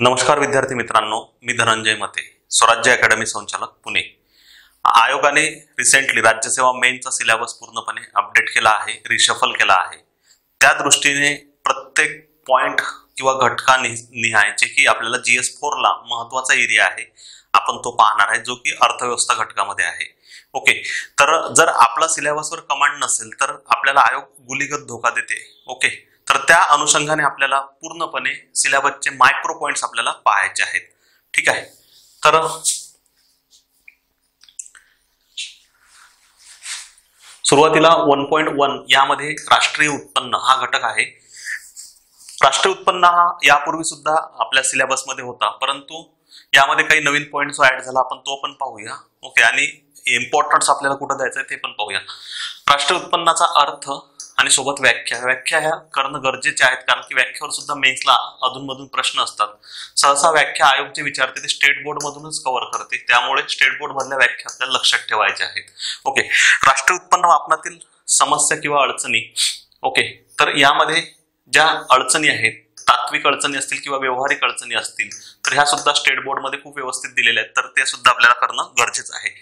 नमस्कार विद्यार्थी मित्रांनो, मी धनंजय मते, स्वराज्य अकॅडमी संचालक पुणे। आयोगाने रिसेंटली राज्यसेवा मेनचा सिलेबस पूर्णपणे अपडेट केला आहे, रिशफल केला आहे। त्या दृष्टीने प्रत्येक पॉइंट किंवा घटकानिहायचे की आपल्याला GS4 ला महत्त्वाचा एरिया आहे आपण तो पाहणार आहे, जो की अर्थव्यवस्था घटकामध्ये आहे। ओके, तर जर आपला सिलेबसवर कमांड नसेल तर आपल्याला आयोग गुलीगत धोका देते। ओके, तर त्या अनुषंगाने आपल्याला पूर्णपणे सिलेबसचे मायक्रो पॉइंट्स आपल्याला पाहायचे आहेत। ठीक आहे, तर सुरुवातीला 1.1 यामध्ये राष्ट्रीय उत्पन्न हा घटक आहे। राष्ट्रीय उत्पन्न हा यापूर्वी सुद्धा आपल्या सिलेबस मध्ये होता, परंतु यामध्ये काही नवीन पॉइंट्स ऍड झाला, आपण तो पण पाहूया। ओके, आणि इम्पॉर्टन्स आपल्याला कुठे द्यायचं ते पण पाहूया। राष्ट्रीय उत्पन्नाचा अर्थ आणि सोबत व्याख्या ह्या करणं गरजेचे आहेत, कारण की व्याख्यावर सुद्धा मेन्सला अधूनमधून प्रश्न असतात। सहसा व्याख्या आयोग जे विचारते ते स्टेट बोर्ड मधूनच कव्हर करते, त्यामुळे स्टेट बोर्ड मधल्या व्याख्या आपल्याला लक्षात ठेवायच्या आहेत। ओके, राष्ट्रीय उत्पन्न मापनातील समस्या किंवा अडचणी। ओके, तर यामध्ये ज्या अडचणी आहेत, तात्विक अडचणी असतील किंवा व्यवहारिक अडचणी असतील, तर ह्या सुद्धा स्टेट बोर्ड मध्ये खूप व्यवस्थित दिलेल्या आहेत, तर ते सुद्धा आपल्याला करणं गरजेचं आहे।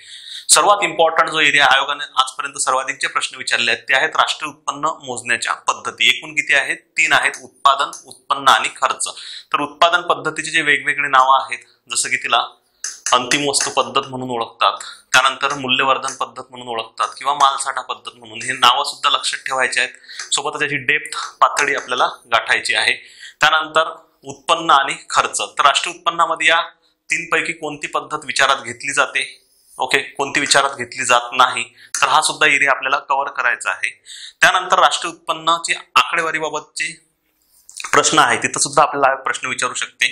सर्वात इम्पॉर्टंट जो एरिया आयोगाने आजपर्यंत सर्वाधिक जे प्रश्न विचारले आहेत ते आहेत राष्ट्रीय उत्पन्न मोजण्याच्या पद्धती। एकूण किती आहेत? 3 आहेत, उत्पादन, उत्पन्न आणि खर्च। तर उत्पादन पद्धतीचे जे वेगवेगळे नाव आहेत, जसं की तिला अंतिम वस्तू पद्धत म्हणून ओळखतात, त्यानंतर मूल्यवर्धन पद्धत म्हणून ओळखतात किंवा मालसाठा पद्धत म्हणून, हे नाव सुद्धा लक्षात ठेवायचे आहेत। सोबत त्याची डेप्थ पातळी आपल्याला गाठायची आहे। त्यानंतर उत्पन्न आणि खर्च। तर राष्ट्रीय उत्पन्नामध्ये या 3 पैकी कोणती पद्धत विचारात घेतली जाते, ओके, कोणती विचारात घेतली जात नाही, तर हा सुद्धा एरिया आपल्याला कव्हर करायचा आहे। त्यानंतर राष्ट्रीय उत्पन्नाची आकडेवारी बाबतचे प्रश्न आहे, तिथं सुद्धा आपल्याला प्रश्न विचारू शकते।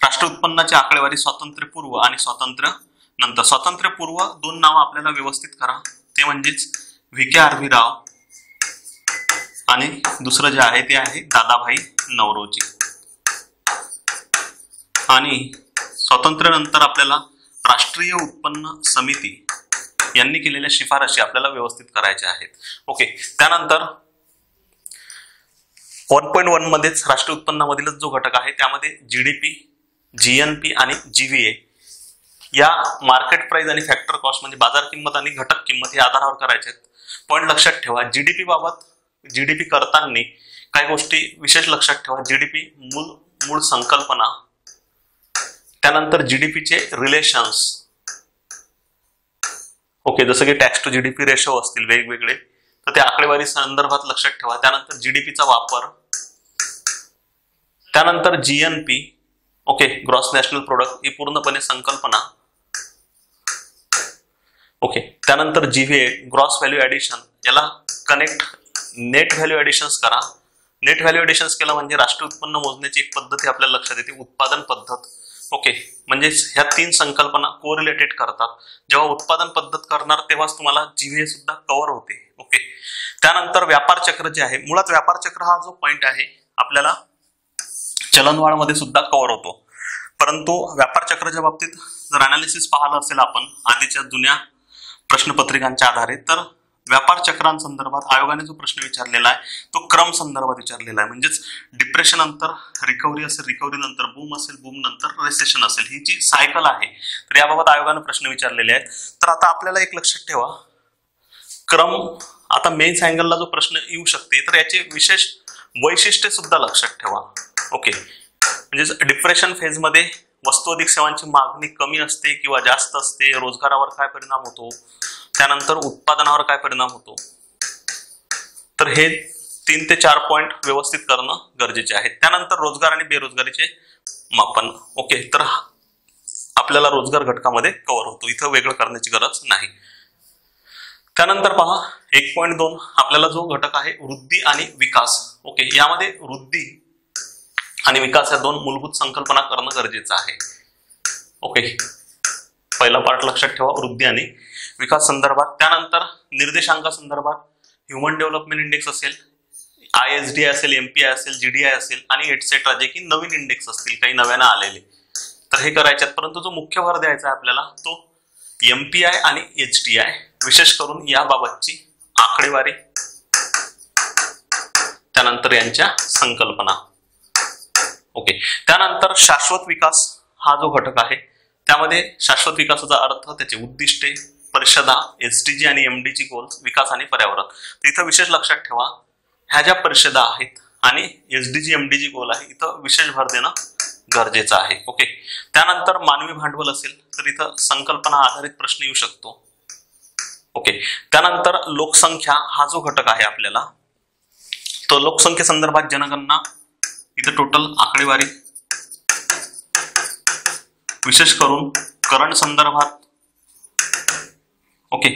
राष्ट्रीय उत्पन्नाची आकडेवारी स्वातंत्र्यपूर्व आणि स्वातंत्र्य नंतर। स्वातंत्र्यपूर्व 2 नाव आपल्याला व्यवस्थित करा, ते म्हणजेच VK राव आणि दुसरं जे आहे ते आहे दादाभाई नौरोजी। आणि स्वातंत्र्य नंतर आपल्याला राष्ट्रीय उत्पन्न समिती यांनी केलेल्या शिफारशी आपल्याला व्यवस्थित करायच्या आहेत। ओके, त्यानंतर 1.1 मध्येच राष्ट्रीय उत्पन्नामधील जो घटक आहे त्यामध्ये GDP, GNP आणि GVA या मार्केट प्राइस आणि फॅक्टर कॉस्ट म्हणजे बाजार किंमत आणि घटक किंमत या आधारावर करायचे आहेत। पॉइंट लक्षात ठेवा, GDP बाबत GDP करताना काही गोष्टी विशेष लक्षात ठेवा। GDP मूळ संकल्पना, त्यानंतर GDPचे रिलेशन्स, ओके, जसं की टॅक्स टू GDP रेशो असतील वेगवेगळे, तर त्या आकडेवारी संदर्भात लक्षात ठेवा। त्यानंतर GDPचा वापर, त्यानंतर GNP, okay, gross national product ही पूर्णपणे संकल्पना, ओके, त्यानंतर GVA ग्रॉस व्हॅल्यू ऍडिशन, याला कनेक्ट नेट व्हॅल्यू ऍडिशन्स करा। नेट व्हॅल्यू ऍडिशन्स केला म्हणजे राष्ट्रीय उत्पन्न मोजण्याची एक पद्धती आपल्याला लक्षात येते, उत्पादन पद्धत। ओके, म्हणजे ह्या 3 संकल्पना कोरिलेटेड करतात। जेव्हा उत्पादन पद्धत करणार तेव्हाच तुम्हाला GVA सुद्धा कव्हर होते। ओके, त्यानंतर व्यापार चक्र जे आहे, मुळात व्यापार चक्र हा जो पॉइंट आहे आपल्याला चलनवाढ सुद्धा कव्हर होतो, परंतु व्यापार चक्राच्या बाबतीत जर अनालिसिस पाहिलं असेल आपण आधीच्या जुन्या प्रश्नपत्रिकांच्या आधारे, तर व्यापार चक्रांसंदर्भात आयोगाने जो प्रश्न विचारलेला आहे तो क्रम संदर्भात विचारलेला आहे। म्हणजेच डिप्रेशन नंतर रिकव्हरी असेल, रिकव्हरी नंतर बूम असेल, बूम नंतर रिसेशन असेल, ही जी सायकल आहे, तर याबाबत आयोगाने प्रश्न विचारलेले आहेत। तर आता आपल्याला एक लक्षात ठेवा, क्रम आता मेन्स अँगलला जो प्रश्न येऊ शकते, तर याचे विशेष वैशिष्ट्ये सुद्धा लक्षात ठेवा। ओके, म्हणजे डिप्रेशन फेज मध्ये वस्तू अधिक सेवांची मागणी कमी असते किंवा जास्त असते, रोजगारावर काय परिणाम होतो, त्यानंतर उत्पादनावर काय परिणाम होतो, तर हे 3 ते 4 पॉइंट व्यवस्थित करणं गरजेचे आहे। त्यानंतर रोजगार आणि बेरोजगारीचे मापन। ओके, तर आपल्याला रोजगार घटकामध्ये कव्हर होतो, इथं वेगळं करण्याची गरज नाही। त्यानंतर पहा 1.2 आपल्याला जो घटक आहे वृद्धी आणि विकास। ओके, यामध्ये वृद्धी आणि विकास या 2 मूलभूत संकल्पना करणं गरजेचं आहे। ओके, पहिला पार्ट लक्षात ठेवा, वृद्धी आणि विकास संदर्भात। त्यानंतर निर्देशांका संदर्भात ह्युमन डेव्हलपमेंट इंडेक्स असेल, ISDI असेल, MPI असेल, GDI असेल आणि एटसेट्रा, जे की नवीन इंडेक्स असतील काही नव्यानं आलेले, तर हे करायचे आहेत। परंतु जो मुख्य भर द्यायचा आहे आपल्याला तो MPI आणि HDI, विशेष करून याबाबतची आकडेवारी, त्यानंतर यांच्या संकल्पना। ओके, त्यानंतर शाश्वत विकास हा जो घटक आहे त्यामध्ये शाश्वत विकासाचा अर्थ, त्याचे उद्दिष्टे, परिषदा, एसडीजी आणि एमडीजी गोल्स, विकास आणि पर्यावरण. तर इथं विशेष लक्षात ठेवा, ह्या ज्या परिषदा आहेत आणि एसडीजी एमडीजी गोल आहे इथं विशेष भर देणं गरजेचं आहे. ओके, त्यानंतर मानवी भांडवल असेल तर इथं संकल्पना आधारित प्रश्न येऊ शकतो. ओके, त्यानंतर लोकसंख्या हा जो घटक आहे आपल्याला, तो लोकसंख्येसंदर्भात जनगणना, इथं टोटल आकडेवारी, विशेष करून करंट संदर्भात. ओके,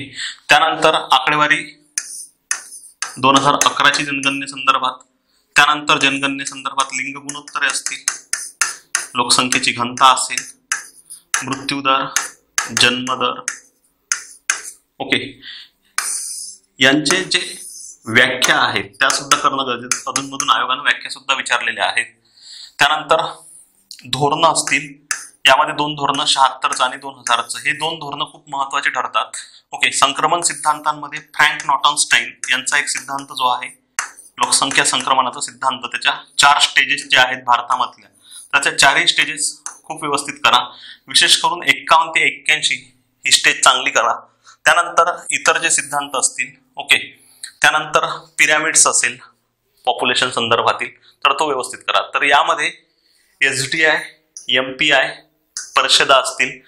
त्यानंतर आकडेवारी 2011ची जनगणनेसंदर्भात, त्यानंतर जनगणनेसंदर्भात लिंग गुणोत्तरे असतील, लोकसंख्येची घनता असेल, मृत्यूदर, जन्मदर. ओके, यांचे जे व्याख्या आहेत त्या सुद्धा करणं गरजेचं. अधूनमधून आयोगानं व्याख्या सुद्धा विचारलेल्या आहेत. त्यानंतर धोरणं असतील, यामध्ये 2 धोरणं 76चं आणि 2000चं, हे 2 धोरणं खूप महत्वाचे ठरतात. ओके, संक्रमण सिद्धांतांमध्ये फ्रँक नॉटनस्टाईन यांचा एक सिद्धांत जो आहे लोकसंख्या संक्रमणाचा सिद्धांत, त्याच्या 4 स्टेजेस जे आहेत भारतामधल्या, त्याच्या 4ही स्टेजेस खूप व्यवस्थित करा. विशेष करून 51 ते 81 ही स्टेज चांगली करा. त्यानंतर इतर जे सिद्धांत असतील, ओके, त्यानंतर पिरॅमिड्स असेल पॉप्युलेशन संदर्भातील, तर तो व्यवस्थित करा. तर यामध्ये एसडीआय, एमपीआय, परिषदा असतील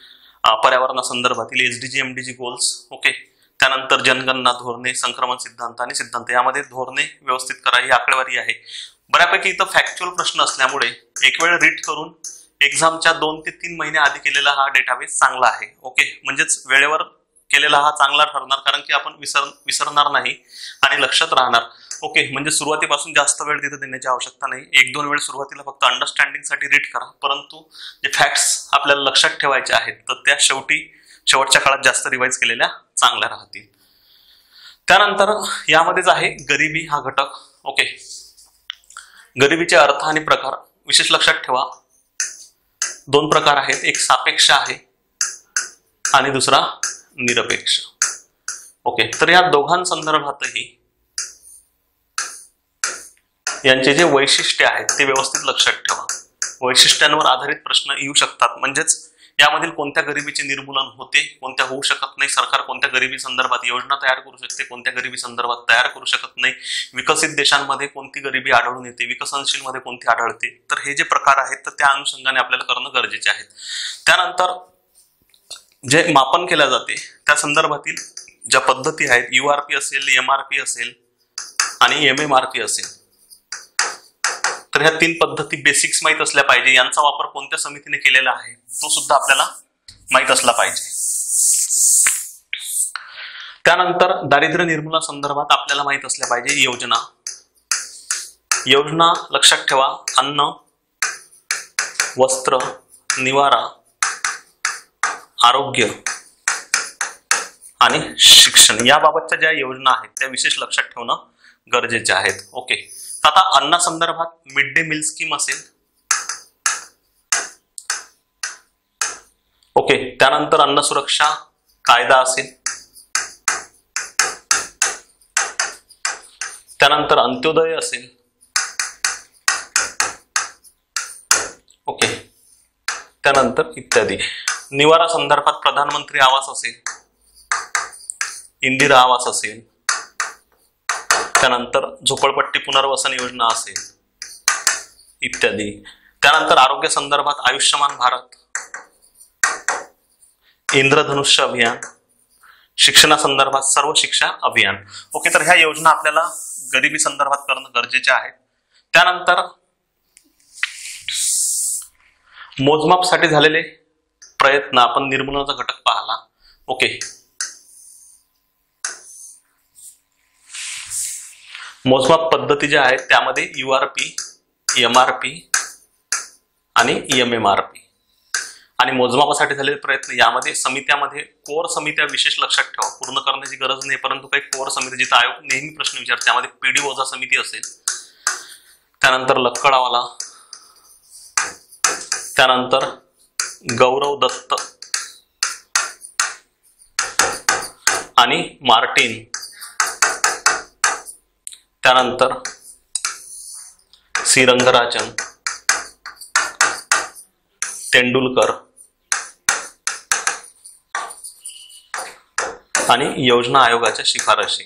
पर्यावरणासंदर्भातील, एसडीजी एमडीजी गोल्स, ओके, त्यानंतर जनगणना, धोरणे, संक्रमण सिद्धांत आणि सिद्धांत, यामध्ये धोरणे व्यवस्थित करा. ही आकडेवारी आहे. बऱ्यापैकी इथं फॅक्च्युअल प्रश्न असल्यामुळे एक वेळ रीड करून एक्झामच्या 2 ते 3 महिने आधी केलेला हा डेटाबेस चांगला आहे. ओके, म्हणजेच वेळेवर केलेला हा चांगला ठरणार, कारण की आपण विसरणार नाही आणि लक्षात राहणार. ओके, म्हणजे सुरुवातीपासून जास्त वेळ तिथे देण्याची आवश्यकता नाही. 1-2 वेळ सुरुवातीला फक्त अंडरस्टँडिंग साठी रीड करा, परंतु जे फॅक्ट्स आपल्याला लक्षात ठेवायचे आहेत तर त्या शेवटच्या काळात जास्त रिवाइज केलेल्या चांगल्या राहतील. त्यानंतर यामध्येच आहे गरिबी हा घटक. ओके, गरिबीचे अर्थ आणि प्रकार विशेष लक्षात ठेवा. 2 प्रकार आहेत, एक सापेक्ष आहे आणि दुसरा निरपेक्ष. ओके, तर या दोघांसंदर्भातही यांचे जे वैशिष्ट्य आहेत ते व्यवस्थित लक्षात ठेवा. वैशिष्ट्यांवर आधारित प्रश्न येऊ शकतात, म्हणजेच यामधील कोणत्या गरिबीचे निर्मूलन होते, कोणत्या होऊ शकत नाही, सरकार कोणत्या गरिबी संदर्भात योजना तयार करू शकते, कोणत्या गरिबी संदर्भात तयार करू शकत नाही, विकसित देशांमध्ये कोणती गरिबी आढळून येते, विकसनशील मध्ये कोणती आढळते. तर हे जे प्रकार आहेत तर त्या अनुषंगाने आपल्याला करणं गरजेचे आहेत. त्यानंतर जे मापन केल्या जाते त्या संदर्भातील ज्या पद्धती आहेत, URP असेल, MRP असेल आणि MMRP असेल, तर ह्या 3 पद्धती बेसिक्स माहित असल्या पाहिजे. यांचा वापर कोणत्या समितीने केलेला आहे तो सुद्धा आपल्याला माहित असला पाहिजे. त्यानंतर दारिद्र्य निर्मूलन संदर्भात आपल्याला माहित असल्या पाहिजे योजना लक्षात ठेवा. अन्न, वस्त्र, निवारा, आरोग्य आणि शिक्षण याबाबतच्या ज्या योजना आहेत त्या विशेष लक्षात ठेवणं गरजेचे आहेत. ओके, आता अन्ना संदर्भात मिड डे मील स्कीम असेल. ओके, त्यानंतर अन्न सुरक्षा कायदा असेल, त्यानंतर अंत्योदय असेल. ओके, त्यानंतर इत्यादी. निवारा संदर्भात प्रधानमंत्री आवास असेल, इंदिरा आवास असेल, त्यानंतर झोपडपट्टी पुनर्वसन योजना असेल इत्यादी. त्यानंतर आरोग्य संदर्भात आयुष्यमान भारत, इंद्रधनुष्य अभियान, शिक्षणासंदर्भात सर्व शिक्षा अभियान. ओके, तर ह्या योजना आपल्याला गरिबी संदर्भात करणं गरजेचे आहे. त्यानंतर मोजमापसाठी झालेले प्रयत्न, आपण निर्मूलनाचा घटक पाहिला. ओके, मोजमाप पद्धती ज्या आहेत त्यामध्ये URP, MRP आणि MMRP. आणि मोजमापासाठी झालेले प्रयत्न यामध्ये समित्यामध्ये कोर समित्या विशेष लक्षात ठेवा. पूर्ण करण्याची गरज नाही, परंतु काही कोर समिती जिथे आयोग नेहमी प्रश्न विचारते त्यामध्ये PD ओझा समिती असेल, त्यानंतर लक्कडावाला, त्यानंतर गौरव दत्त आणि मार्टिन, त्यानंतर सी रंगराजन, तेंडुलकर आणि योजना आयोगाच्या शिफारशी.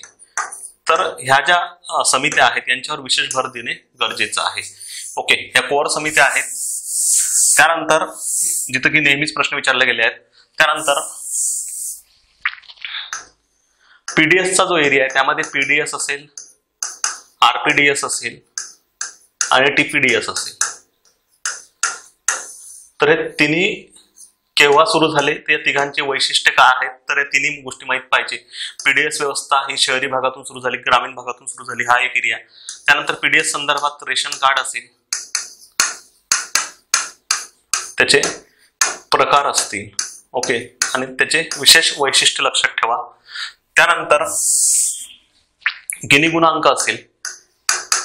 तर ह्या ज्या समित्या आहेत यांच्यावर विशेष भर देणे गरजेचं आहे. ओके, ह्या कोर समित्या आहेत. त्यानंतर जिथं की नेहमीच प्रश्न विचारले गेले आहेत, त्यानंतर पीडीएसचा जो एरिया आहे त्यामध्ये पीडीएस असेल, आरपीडीएस असेल आणि टीपीडीएस असेल. तर हे तिन्ही केव्हा सुरू झाले, ते तिघांचे वैशिष्ट्य काय आहेत, तर या तिन्ही गोष्टी माहित पाहिजे. पीडीएस व्यवस्था ही शहरी भागातून सुरू झाली, ग्रामीण भागातून सुरू झाली, हा एक एरिया. त्यानंतर पीडीएस संदर्भात रेशन कार्ड असेल, त्याचे प्रकार असतील. ओके, आणि त्याचे विशेष वैशिष्ट्य लक्षात ठेवा. त्यानंतर गिनी गुणांक असेल.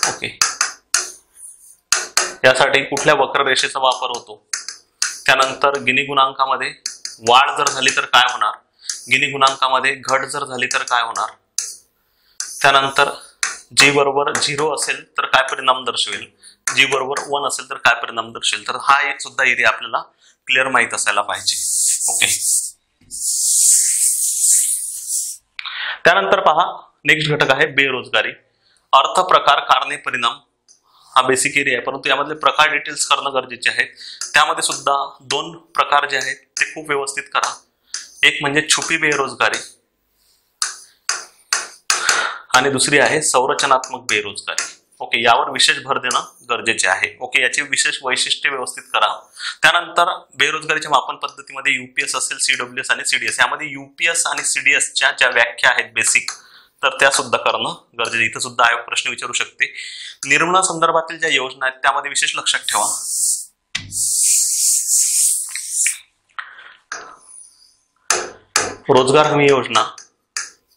ओके, यासाठी कुठल्या वक्ररेषेचा वापर होतो. त्यानंतर गिनी गुणांकामध्ये वाढ जर झाली तर काय होणार, गिनी गुणांकामध्ये घट जर झाली तर काय होणार. त्यानंतर जी बरोबर 0 असेल तर काय परिणाम दर्शवेल, जी बरोबर 1 असेल तर काय परिणाम दर्शवेल. तर हा एक सुद्धा एरिया आपल्याला क्लिअर माहित असायला पाहिजे. ओके, त्यानंतर पहा नेक्स्ट घटक आहे बेरोजगारी. अर्थ, प्रकार, कारणे, परिणाम हा बेसिक एरिया आहे, परंतु यामधले प्रकार डिटेल्स करणं गरजेचे आहे. त्यामध्ये सुद्धा 2 प्रकार जे आहेत ते खूप व्यवस्थित करा. एक म्हणजे छुपी बेरोजगारी आणि दुसरी आहे संरचनात्मक बेरोजगारी. ओके, यावर विशेष भर देणं गरजेचे आहे. ओके, याचे विशेष वैशिष्ट्य व्यवस्थित करा. त्यानंतर बेरोजगारीच्या मापन पद्धतीमध्ये यूपीएस असेल, सीडब्ल्यूएस आणि सीडीएस. यामध्ये यूपीएस आणि सीडीएसच्या ज्या व्याख्या आहेत बेसिक, तर त्या सुद्धा करणं गरजेचं. इथं सुद्धा आयोग प्रश्न विचारू शकते. निर्मला संदर्भातील ज्या योजना आहेत त्यामध्ये विशेष लक्षात ठेवा. रोजगार हमी योजना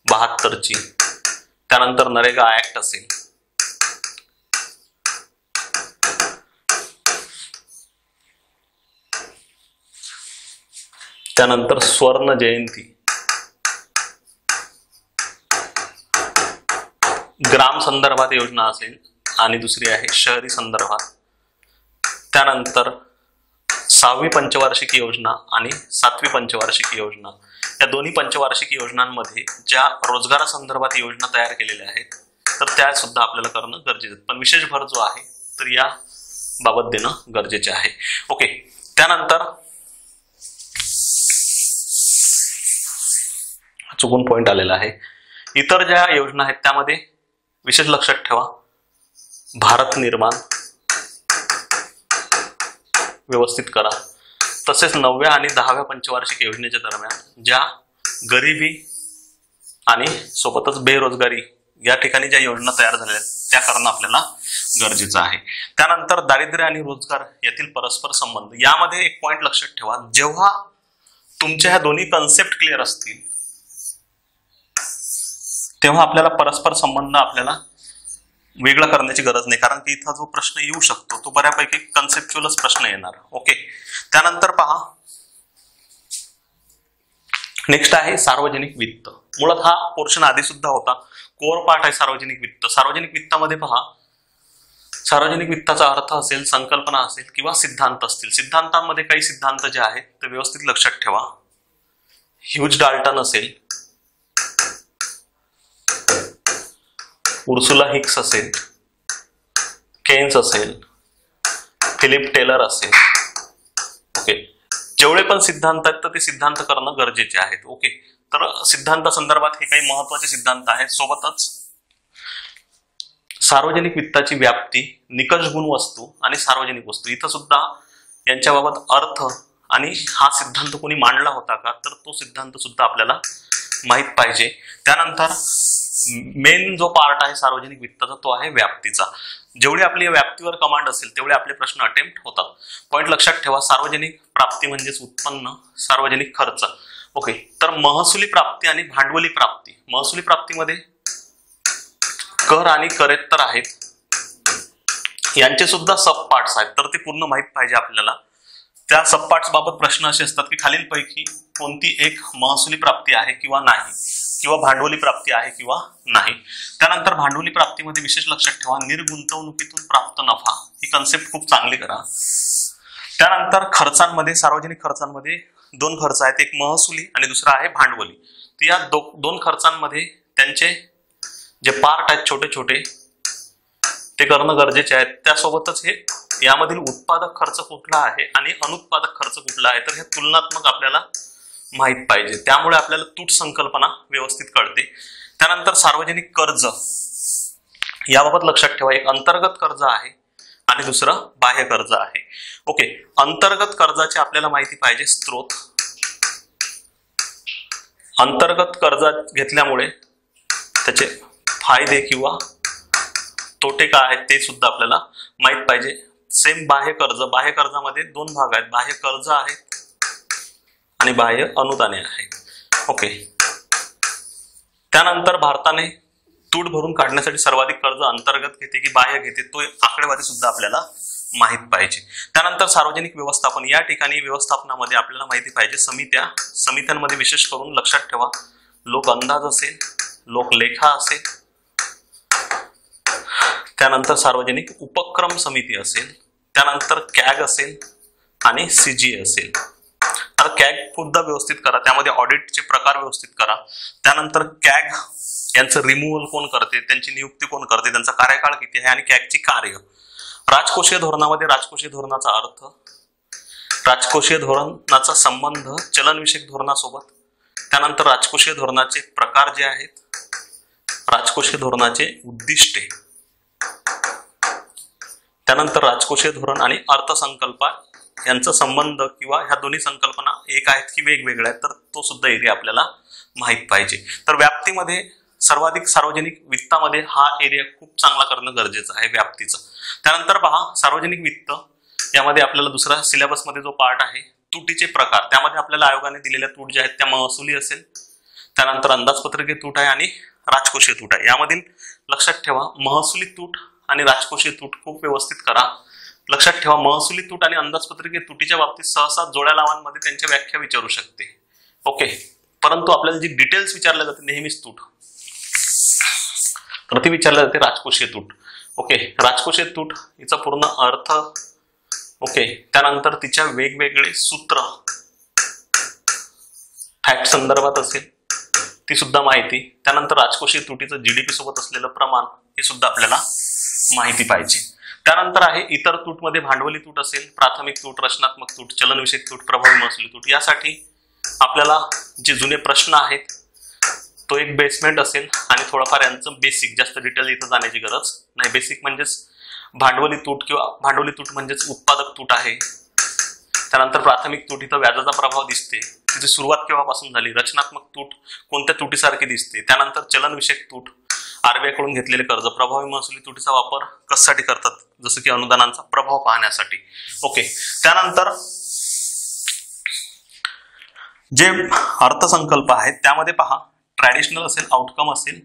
72 ची, त्यानंतर नरेगा ऍक्ट असेल, त्यानंतर स्वर्ण जयंती, ग्राम संदर्भात योजना असेल आणि दुसरी आहे शहरी संदर्भात. त्यानंतर 6वी पंचवार्षिक योजना आणि 7वी पंचवार्षिक योजना, या दोन्ही पंचवार्षिक योजनांमध्ये ज्या रोजगारासंदर्भात योजना तयार केलेल्या आहेत तर त्या सुद्धा आपल्याला करणं गरजेचं. पण विशेष भर जो आहे तर या बाबत देणं गरजेचे आहे. ओके, त्यानंतर चुकून पॉइंट आलेला आहे. इतर ज्या योजना आहेत त्यामध्ये विशेष लक्षात ठेवा भारत निर्माण व्यवस्थित करा. तसेच 9व्या आणि 10व्या पंचवार्षिक योजनेच्या दरम्यान ज्या गरिबी आणि सोबतच बेरोजगारी या ठिकाणी ज्या योजना तयार झाल्या आहेत त्या करणं आपल्याला गरजेचं आहे. त्यानंतर दारिद्र्य आणि रोजगार यातील परस्पर संबंध, यामध्ये एक पॉइंट लक्षात ठेवा. जेव्हा तुमच्या ह्या दोन्ही कन्सेप्ट क्लिअर असतील तेव्हा आपल्याला परस्पर संबंध आपल्याला वेगळा करण्याची गरज नाही, कारण की इथं जो प्रश्न येऊ शकतो तो बऱ्यापैकी कन्सेप्च्युअलच प्रश्न येणार. ओके, त्यानंतर पहा नेक्स्ट आहे सार्वजनिक वित्त. मुळात हा पोर्शन आधी सुद्धा होता, कोर पार्ट आहे सार्वजनिक वित्त. सार्वजनिक वित्तामध्ये पहा सार्वजनिक वित्ताचा अर्थ असेल, संकल्पना असेल किंवा सिद्धांत असतील. सिद्धांतांमध्ये काही सिद्धांत जे आहेत ते व्यवस्थित लक्षात ठेवा. ह्यूज डाल्टन असेल, उर्सुला हिक्स असेल, केन्स असेल, फिलिप टेलर असेल. ओके, जेवढे पण सिद्धांत आहेत तर ते सिद्धांत करणं गरजेचे आहेत. ओके, तर सिद्धांत संदर्भात हे काही महत्वाचे सिद्धांत आहेत. सोबतच सार्वजनिक वित्ताची व्याप्ती, निकष गुण वस्तू आणि सार्वजनिक वस्तू, इथं सुद्धा यांच्याबाबत अर्थ आणि हा सिद्धांत कोणी मांडला होता का, तर तो सिद्धांत सुद्धा आपल्याला माहित पाहिजे. त्यानंतर मेन जो पार्ट आहे सार्वजनिक वित्ताचा तो आहे व्याप्तीचा. जेवढी आपली व्याप्तीवर कमांड असेल तेवढे आपले प्रश्न अटेम्प्ट होतात. पॉइंट लक्षात ठेवा, सार्वजनिक प्राप्ती म्हणजेच उत्पन्न, सार्वजनिक खर्च. ओके, तर महसुली प्राप्ती आणि भांडवली प्राप्ती. महसुली प्राप्तीमध्ये कर आणि करेत्तर आहेत, यांचे सुद्धा सब पार्ट्स आहेत, तर ते पूर्ण माहित पाहिजे आपल्याला. त्या सब पार्ट्स बाबत प्रश्न असे असतात की खालीलपैकी कोणती एक महसुली प्राप्ती आहे किंवा नाही, किंवा भांडवली प्राप्ती आहे किंवा नाही. त्यानंतर भांडवली प्राप्तीमध्ये विशेष लक्षात ठेवा निर्गुंतवणुकीतून प्राप्त नफा, ही कन्सेप्ट खूप चांगली करा. त्यानंतर खर्चांमध्ये, सार्वजनिक खर्चांमध्ये दोन खर्च आहेत, एक महसुली आणि दुसरा आहे भांडवली. तर या दोन खर्चांमध्ये त्यांचे जे पार्ट आहेत छोटे छोटे ते करणं गरजेचे आहे. त्यासोबतच हे यामधील उत्पादक खर्च कुठला आहे आणि अनुत्पादक खर्च कुठला आहे, तर हे तुलनात्मक आपल्याला माहित पाहिजे. त्यामुळे आपल्याला तूट संकल्पना व्यवस्थित कळते. त्यानंतर सार्वजनिक कर्ज, याबाबत लक्षात ठेवा, एक अंतर्गत कर्ज आहे आणि दुसरं बाह्य कर्ज आहे. ओके, अंतर्गत कर्जाचे आपल्याला माहिती पाहिजे स्त्रोत. अंतर्गत कर्ज घेतल्यामुळे त्याचे फायदे किंवा तोटे काय आहेत ते सुद्धा आपल्याला माहित पाहिजे. सेम बाह्य कर्ज, बाह्य कर्जामध्ये दोन भाग आहेत, बाह्य कर्ज आहेत आणि बाह्य अनुदाने आहेत. ओके, त्यानंतर भारताने तूट भरून काढण्यासाठी सर्वाधिक कर्ज अंतर्गत घेते की बाह्य घेते, तो आकडेवारी सुद्धा आपल्याला माहित पाहिजे. त्यानंतर सार्वजनिक व्यवस्थापन, या ठिकाणी व्यवस्थापनामध्ये आपल्याला माहिती पाहिजे समित्यांमध्ये विशेष करून लक्षात ठेवा लोक अंदाज असेल, लोकलेखा असेल, त्यानंतर सार्वजनिक उपक्रम समिती असेल, त्यानंतर कॅग असेल आणि सीजी असेल. आता कॅग सुद्धा व्यवस्थित करा, त्यामध्ये ऑडिटचे प्रकार व्यवस्थित करा. त्यानंतर कॅग यांचं रिमूव्हल कोण करते, त्यांची नियुक्ती कोण करते, त्यांचा कार्यकाळ किती आहे आणि कॅगची कार्य. राजकोषीय धोरणामध्ये राजकोषीय धोरणाचा अर्थ, राजकोषीय धोरणाचा संबंध चलनविषयक धोरणासोबत, त्यानंतर राजकोषीय धोरणाचे प्रकार जे आहेत, राजकोषीय धोरणाचे उद्दिष्टे, त्यानंतर राजकोषीय धोरण आणि अर्थसंकल्प यांचा संबंध किंवा ह्या दोन्ही संकल्पना एक आहेत की वेगवेगळ्या आहेत, तर तो सुद्धा एरिया आपल्याला माहित पाहिजे. तर व्याप्तीमध्ये सर्वाधिक सार्वजनिक वित्तामध्ये हा एरिया खूप चांगला करणं गरजेचं आहे व्याप्तीचं. त्यानंतर पहा सार्वजनिक वित्त, यामध्ये आपल्याला दुसरा सिलेबसमध्ये जो पार्ट आहे तुटीचे प्रकार, त्यामध्ये आपल्याला आयोगाने दिलेल्या तूट ज्या आहेत त्या महसुली असेल, त्यानंतर अंदाजपत्रकीय तूट आहे आणि राजकोषीय तूट आहे. यामधील लक्षात ठेवा महसुली तूट आणि राजकोषीय तूट खूप व्यवस्थित करा. लक्षात ठेवा महसुली तूट आणि अंदाजपत्रकीय तुटीच्या बाबतीत सहसा जोड्या लावांमध्ये त्यांच्या व्याख्या विचारू शकते. ओके, परंतु आपल्याला जी डिटेल्स विचारल्या जाते नेहमीच तूट, तर ती विचारल्या जाते राजकोषीय तूट. ओके, राजकोषीय तूट हिचा पूर्ण अर्थ. ओके, त्यानंतर तिच्या वेगवेगळे सूत्र फॅक्ट संदर्भात असेल ती सुद्धा माहिती. त्यानंतर राजकोषीय तुटीचं जीडीपी सोबत असलेलं प्रमाण हे सुद्धा आपल्याला माहिती पाहिजे. त्यानंतर आहे इतर तूट मध्ये भांडवली तूट असेल, प्राथमिक तूट, रचनात्मक तूट, चलनविषयक तूट, प्रभावी महसुली तूट. यासाठी आपल्याला जे जुने प्रश्न आहेत तो एक बेसमेंट असेल आणि थोडंफार यांचं बेसिक, जास्त डिटेल इथं जाण्याची गरज नाही. बेसिक म्हणजेच भांडवली तूट किंवा भांडवली तूट म्हणजेच उत्पादक तूट आहे. त्यानंतर प्राथमिक तूट, इथं व्याजाचा प्रभाव दिसते, तिची सुरुवात केव्हापासून झाली. रचनात्मक तूट कोणत्या तुटीसारखी दिसते. त्यानंतर चलनविषयक तूट, आरबीआय कडून घेतलेले कर्ज. प्रभावी महसुली तुटीचा वापर कशासाठी करतात, जसं की अनुदानांचा प्रभाव पाहण्यासाठी. ओके, त्यानंतर जे अर्थसंकल्प आहेत त्यामध्ये पहा ट्रॅडिशनल असेल, आउटकम असेल,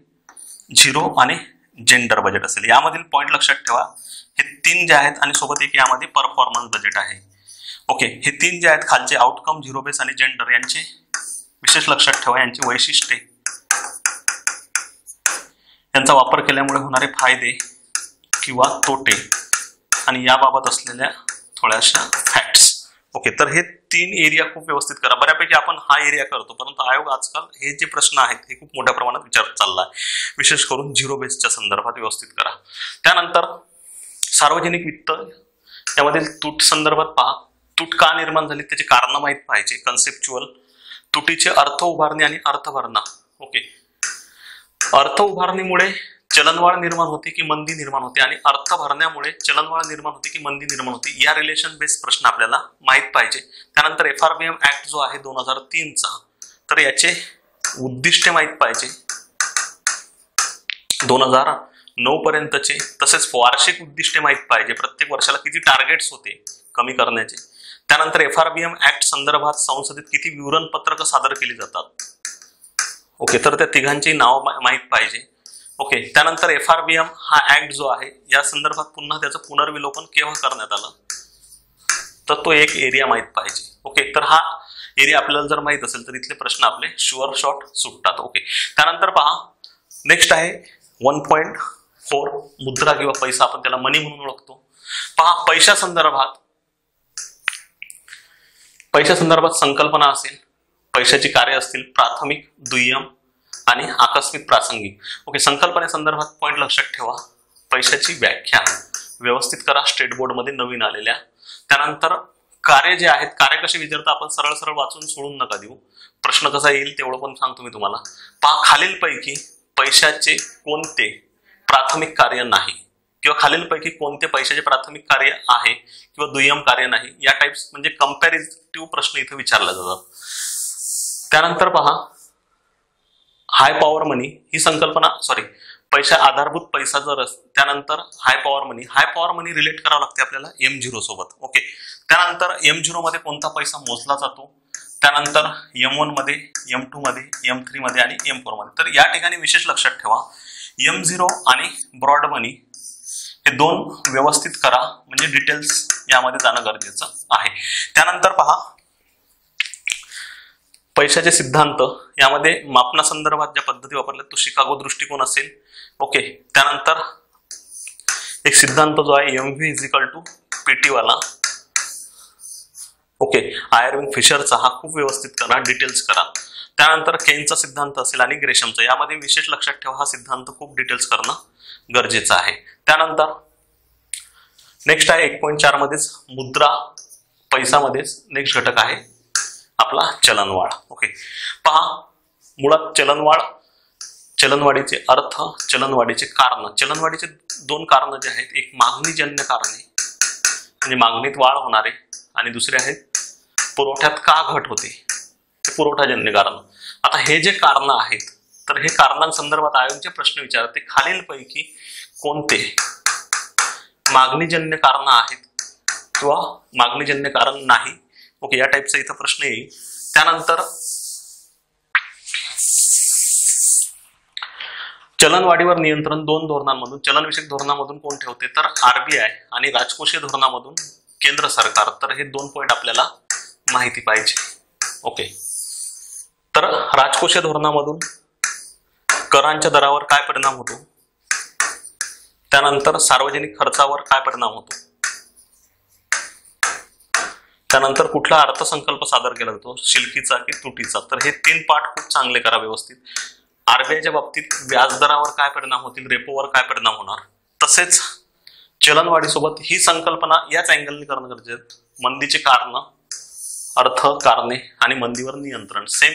झिरो आणि जेंडर बजेट असेल. यामधील पॉइंट लक्षात ठेवा, हे तीन जे आहेत आणि सोबत एक यामध्ये परफॉर्मन्स बजेट आहे. ओके, हे तीन जे आहेत खालचे आउटकम, झिरो बेस आणि जेंडर, यांचे विशेष लक्षात ठेवा, यांची वैशिष्ट्ये, यांचा वापर केल्यामुळे होणारे फायदे किंवा तोटे आणि याबाबत असलेल्या थोड्याशा फॅक्ट्स. ओके, तर हे तीन एरिया खूप व्यवस्थित करा. बऱ्यापैकी आपण हा एरिया करतो, परंतु आयोग आजकाल हे जे प्रश्न आहेत हे खूप मोठ्या प्रमाणात विचारत चालला आहे. विशेष करून झिरो बेसच्या संदर्भात व्यवस्थित करा. त्यानंतर सार्वजनिक वित्त, यामधील तूट संदर्भात पहा. तूट का निर्माण झाली त्याची कारण माहित पाहिजे, कन्सेप्च्युअल. तुटीचे अर्थ उभारणी आणि अर्थभरणा. ओके, अर्थ उभारणीमुळे चलनवाढ निर्माण होते की मंदी निर्माण होते आणि अर्थ भरण्यामुळे चलनवाढ निर्माण होते की मंदी निर्माण होते. या रिलेशन बेस्ड प्रश्न आपल्याला माहित पाहिजे. त्यानंतर FRBM ऍक्ट जो आहे 2003चा, तर याचे उद्दिष्टे माहित पाहिजे 2009 पर्यंतचे. तसेच वार्षिक उद्दिष्टे माहित पाहिजे, प्रत्येक वर्षाला किती टार्गेट्स होते कमी करण्याचे. त्यानंतर FRBM ऍक्ट संदर्भात संसदेत किती विवरण पत्रक सादर केली जातात. ओके, तर त्या तिघांची नाव माहित पाहिजे. ओके, त्यानंतर FRBM हा ऍक्ट जो आहे या संदर्भात पुन्हा त्याचं पुनर्विलोकन केव्हा करण्यात आलं, तर तो एक एरिया माहित पाहिजे. ओके, तर हा एरिया आपल्याला जर माहित असेल तर इथले प्रश्न आपले शुअर शॉर्ट सुटतात. ओके, त्यानंतर पहा नेक्स्ट आहे 1.4 मुद्रा किंवा पैसा, आपण त्याला मनी म्हणून ओळखतो. पहा पैशा संदर्भात पैशा संदर्भात संकल्पना असेल, पैशाची कार्य असतील प्राथमिक, दुय्यम आणि आकस्मिक, प्रासंगिक. ओके, संकल्पनेसंदर्भात पॉइंट लक्षात ठेवा. पैशाची व्याख्या व्यवस्थित करा स्टेट बोर्ड मध्ये नवीन आलेल्या. त्यानंतर कार्य जे आहेत, कार्य कसे विचारता आपण सरळ सरळ वाचून सोडून नका देऊ. प्रश्न कसा येईल तेवढं पण सांगतो मी तुम्हाला. पहा, खालीलपैकी पैशाचे कोणते प्राथमिक कार्य नाही किंवा खालीलपैकी कोणते पैशाचे प्राथमिक कार्य आहे किंवा दुय्यम कार्य नाही, या टाइप्स म्हणजे कंपॅरेटिव्ह प्रश्न इथे विचारला जातात. त्यानंतर पहा, हाय पॉवर मनी ही संकल्पना, पैसा आधारभूत पैसा जर त्यानंतर हाय पॉवर मनी रिलेट करावं लागते आपल्याला M0 सोबत. ओके, त्यानंतर M0 मध्ये कोणता पैसा मोजला जातो, त्यानंतर M1 मध्ये, M2 मध्ये, M3 मध्ये आणि M4 मध्ये. तर या ठिकाणी विशेष लक्षात ठेवा, M0 आणि ब्रॉड मनी हे दोन व्यवस्थित करा, म्हणजे डिटेल्स यामध्ये जाणं गरजेचं आहे. त्यानंतर पहा, पैशाचे सिद्धांत, यामध्ये मापनासंदर्भात ज्या पद्धती वापरल्या तो शिकागो दृष्टिकोन असेल. ओके, त्यानंतर एक सिद्धांत जो आहे MV = PT वाला. ओके, आयर्विन फिशरचा, हा खूप व्यवस्थित करा, डिटेल्स करा. त्यानंतर केनचा सिद्धांत असेल आणि ग्रेशमचा, यामध्ये विशेष लक्षात ठेवा हा सिद्धांत खूप डिटेल्स करणं गरजेचं आहे. त्यानंतर नेक्स्ट आहे 1.4 मध्येच मुद्रा पैसामध्येच नेक्स्ट घटक आहे आपला चलनवाढ. ओके, पहा, मुळात चलनवाढीचे अर्थ, चलनवाढीचे कारण. चलनवाढीचे दोन कारण जे आहेत, एक मागणीजन्य कारणे म्हणजे मागणीत वाढ होणारे, आणि दुसरे आहेत पुरवठ्यात का घट होते, ते पुरवठाजन्य कारण. आता हे जे कारण आहेत, तर हे कारणांसंदर्भात आयोग जे प्रश्न विचारते, खालीलपैकी कोणते मागणीजन्य कारण आहेत किंवा मागणीजन्य कारण नाही. ओके, या टाइपचा इथं प्रश्न येईल. त्यानंतर चलनवाढीवर नियंत्रण दोन धोरणांमधून, चलनविषयक धोरणामधून कोण ठेवते, तर RBI, आणि राजकोषीय धोरणामधून केंद्र सरकार. तर हे दोन पॉइंट आपल्याला माहिती पाहिजे. ओके, तर राजकोषीय धोरणामधून करांच्या दरावर काय परिणाम होतो, त्यानंतर सार्वजनिक खर्चावर काय परिणाम होतो, त्यानंतर कुठला अर्थसंकल्प सादर केला जातो, शिल्लकीचा की तुटीचा. तर हे तीन पाठ खूप चांगले करा व्यवस्थित. RBIच्या बाबतीत व्याजदरावर काय परिणाम होतील, रेपोवर काय परिणाम होणार, तसेच चलनवाढीसोबत ही संकल्पना याच अँगलने करणं गरजेचं. मंदीचे कारण, अर्थ कारणे आणि मंदीवर नियंत्रण, सेम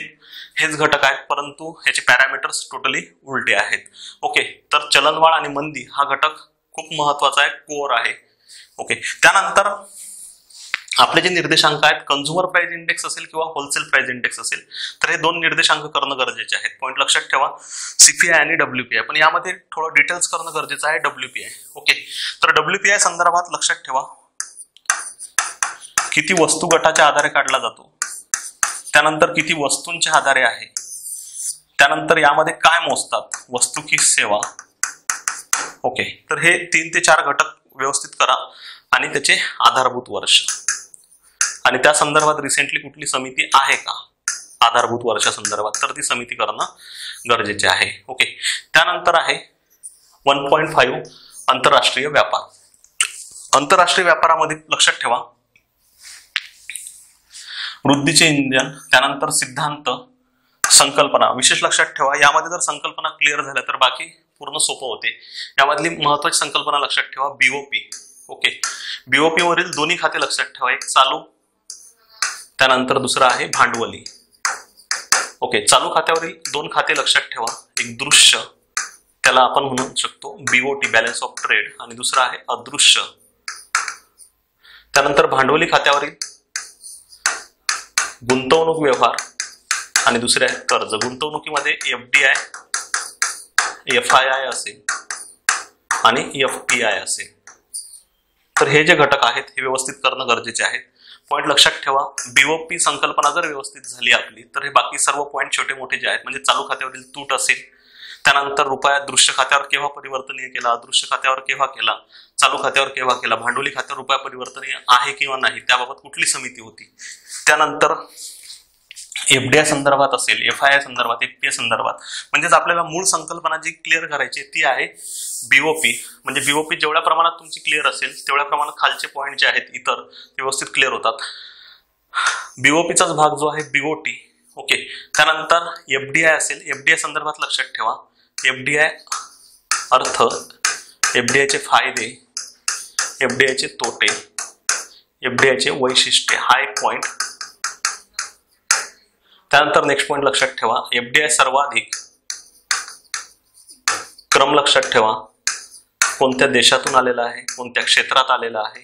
हेच घटक आहेत, परंतु ह्याचे पॅरामीटर्स टोटली उलटे आहेत. ओके, तर चलनवाढ आणि मंदी हा घटक खूप महत्वाचा आहे, कोर आहे. ओके, त्यानंतर आपले जे निर्देशांक आहेत, कन्झ्युमर प्राइस इंडेक्स असेल किंवा होलसेल प्राइस इंडेक्स असेल, तर हे दोन निर्देशांक करणं गरजेचे आहेत. पॉइंट लक्षात ठेवा, CPI आणि WPI, पण यामध्ये थोडं डिटेल्स करणं गरजेचं आहे WPI. ओके, तर WPI संदर्भात लक्षात ठेवा, किती वस्तू गटाच्या आधारे काढला जातो, त्यानंतर किती वस्तूंच्या आधारे आहे, त्यानंतर यामध्ये काय मोजतात, वस्तू की सेवा. ओके, तर हे 3 ते 4 घटक व्यवस्थित करा आणि त्याचे आधारभूत वर्ष, आणि त्या संदर्भात रिसेंटली कुठली समिती आहे का आधारभूत वर्षासंदर्भात, तर ती समिती करणं गरजेचे आहे. ओके, त्यानंतर आहे 1.5 आंतरराष्ट्रीय व्यापार. आंतरराष्ट्रीय व्यापारामध्ये लक्षात ठेवा, वृद्धीचे इंजन, त्यानंतर सिद्धांत, संकल्पना. विशेष लक्षात ठेवा, यामध्ये जर संकल्पना क्लिअर झाल्या तर बाकी पूर्ण सोपं होते. यामधली महत्वाची संकल्पना लक्षात ठेवा, BOP. ओके, BOP वरील दोन्ही खाते लक्षात ठेवा, एक चालू, त्यानंतर दुसरं आहे भांडवली. ओके, चालू खात्यावरील 2 खाते लक्षात ठेवा, एक दृश्य, त्याला आपण म्हणू शकतो BOT, बॅलन्स ऑफ ट्रेड, आणि दुसरं आहे अदृश्य. त्यानंतर भांडवली खात्यावरील गुंतवणूक व्यवहार आणि दुसरे आहे कर्ज. गुंतवणुकीमध्ये FDI, FII असेल आणि FPI असेल. तर हे जे घटक आहेत हे व्यवस्थित करणं गरजेचे आहे. पॉइंट लक्षात ठेवा, BOP संकल्पना जर व्यवस्थित झाली आपली, तर हे बाकी सर्व पॉइंट छोटे मोठे जे आहेत, म्हणजे चालू खात्यावरील तूट असेल, त्यानंतर रुपया दृश्य खात्यावर केव्हा परिवर्तनीय केला, अदृश्य खात्यावर केव्हा केला, चालू खात्यावर केव्हा केला, भांडवली खात्यावर रुपया परिवर्तनीय आहे किंवा नाही, त्याबाबत कुठली समिती होती, त्यानंतर FDI संदर्भात असेल, FII संदर्भात, FPI संदर्भात. म्हणजेच आपल्याला मूळ संकल्पना जी क्लिअर करायची ती आहे BOP. म्हणजे BOP जेवढ्या प्रमाणात तुमची क्लिअर असेल तेवढ्या प्रमाणात खालचे पॉइंट जे आहेत इतर व्यवस्थित क्लिअर होतात. बीओपीचाच भाग जो आहे बीओटी. ओके, त्यानंतर एफडीआय असेल. एफडीआय संदर्भात लक्षात ठेवा, एफडीआय अर्थ, एफडीआयचे फायदे, एफडीआयचे तोटे, एफडीआयचे वैशिष्ट्ये, हा एक पॉइंट. त्यानंतर नेक्स्ट पॉइंट लक्षात ठेवा, एफडीआय सर्वाधिक, क्रम लक्षात ठेवा, कोणत्या देशातून आलेला आहे, कोणत्या क्षेत्रात आलेला आहे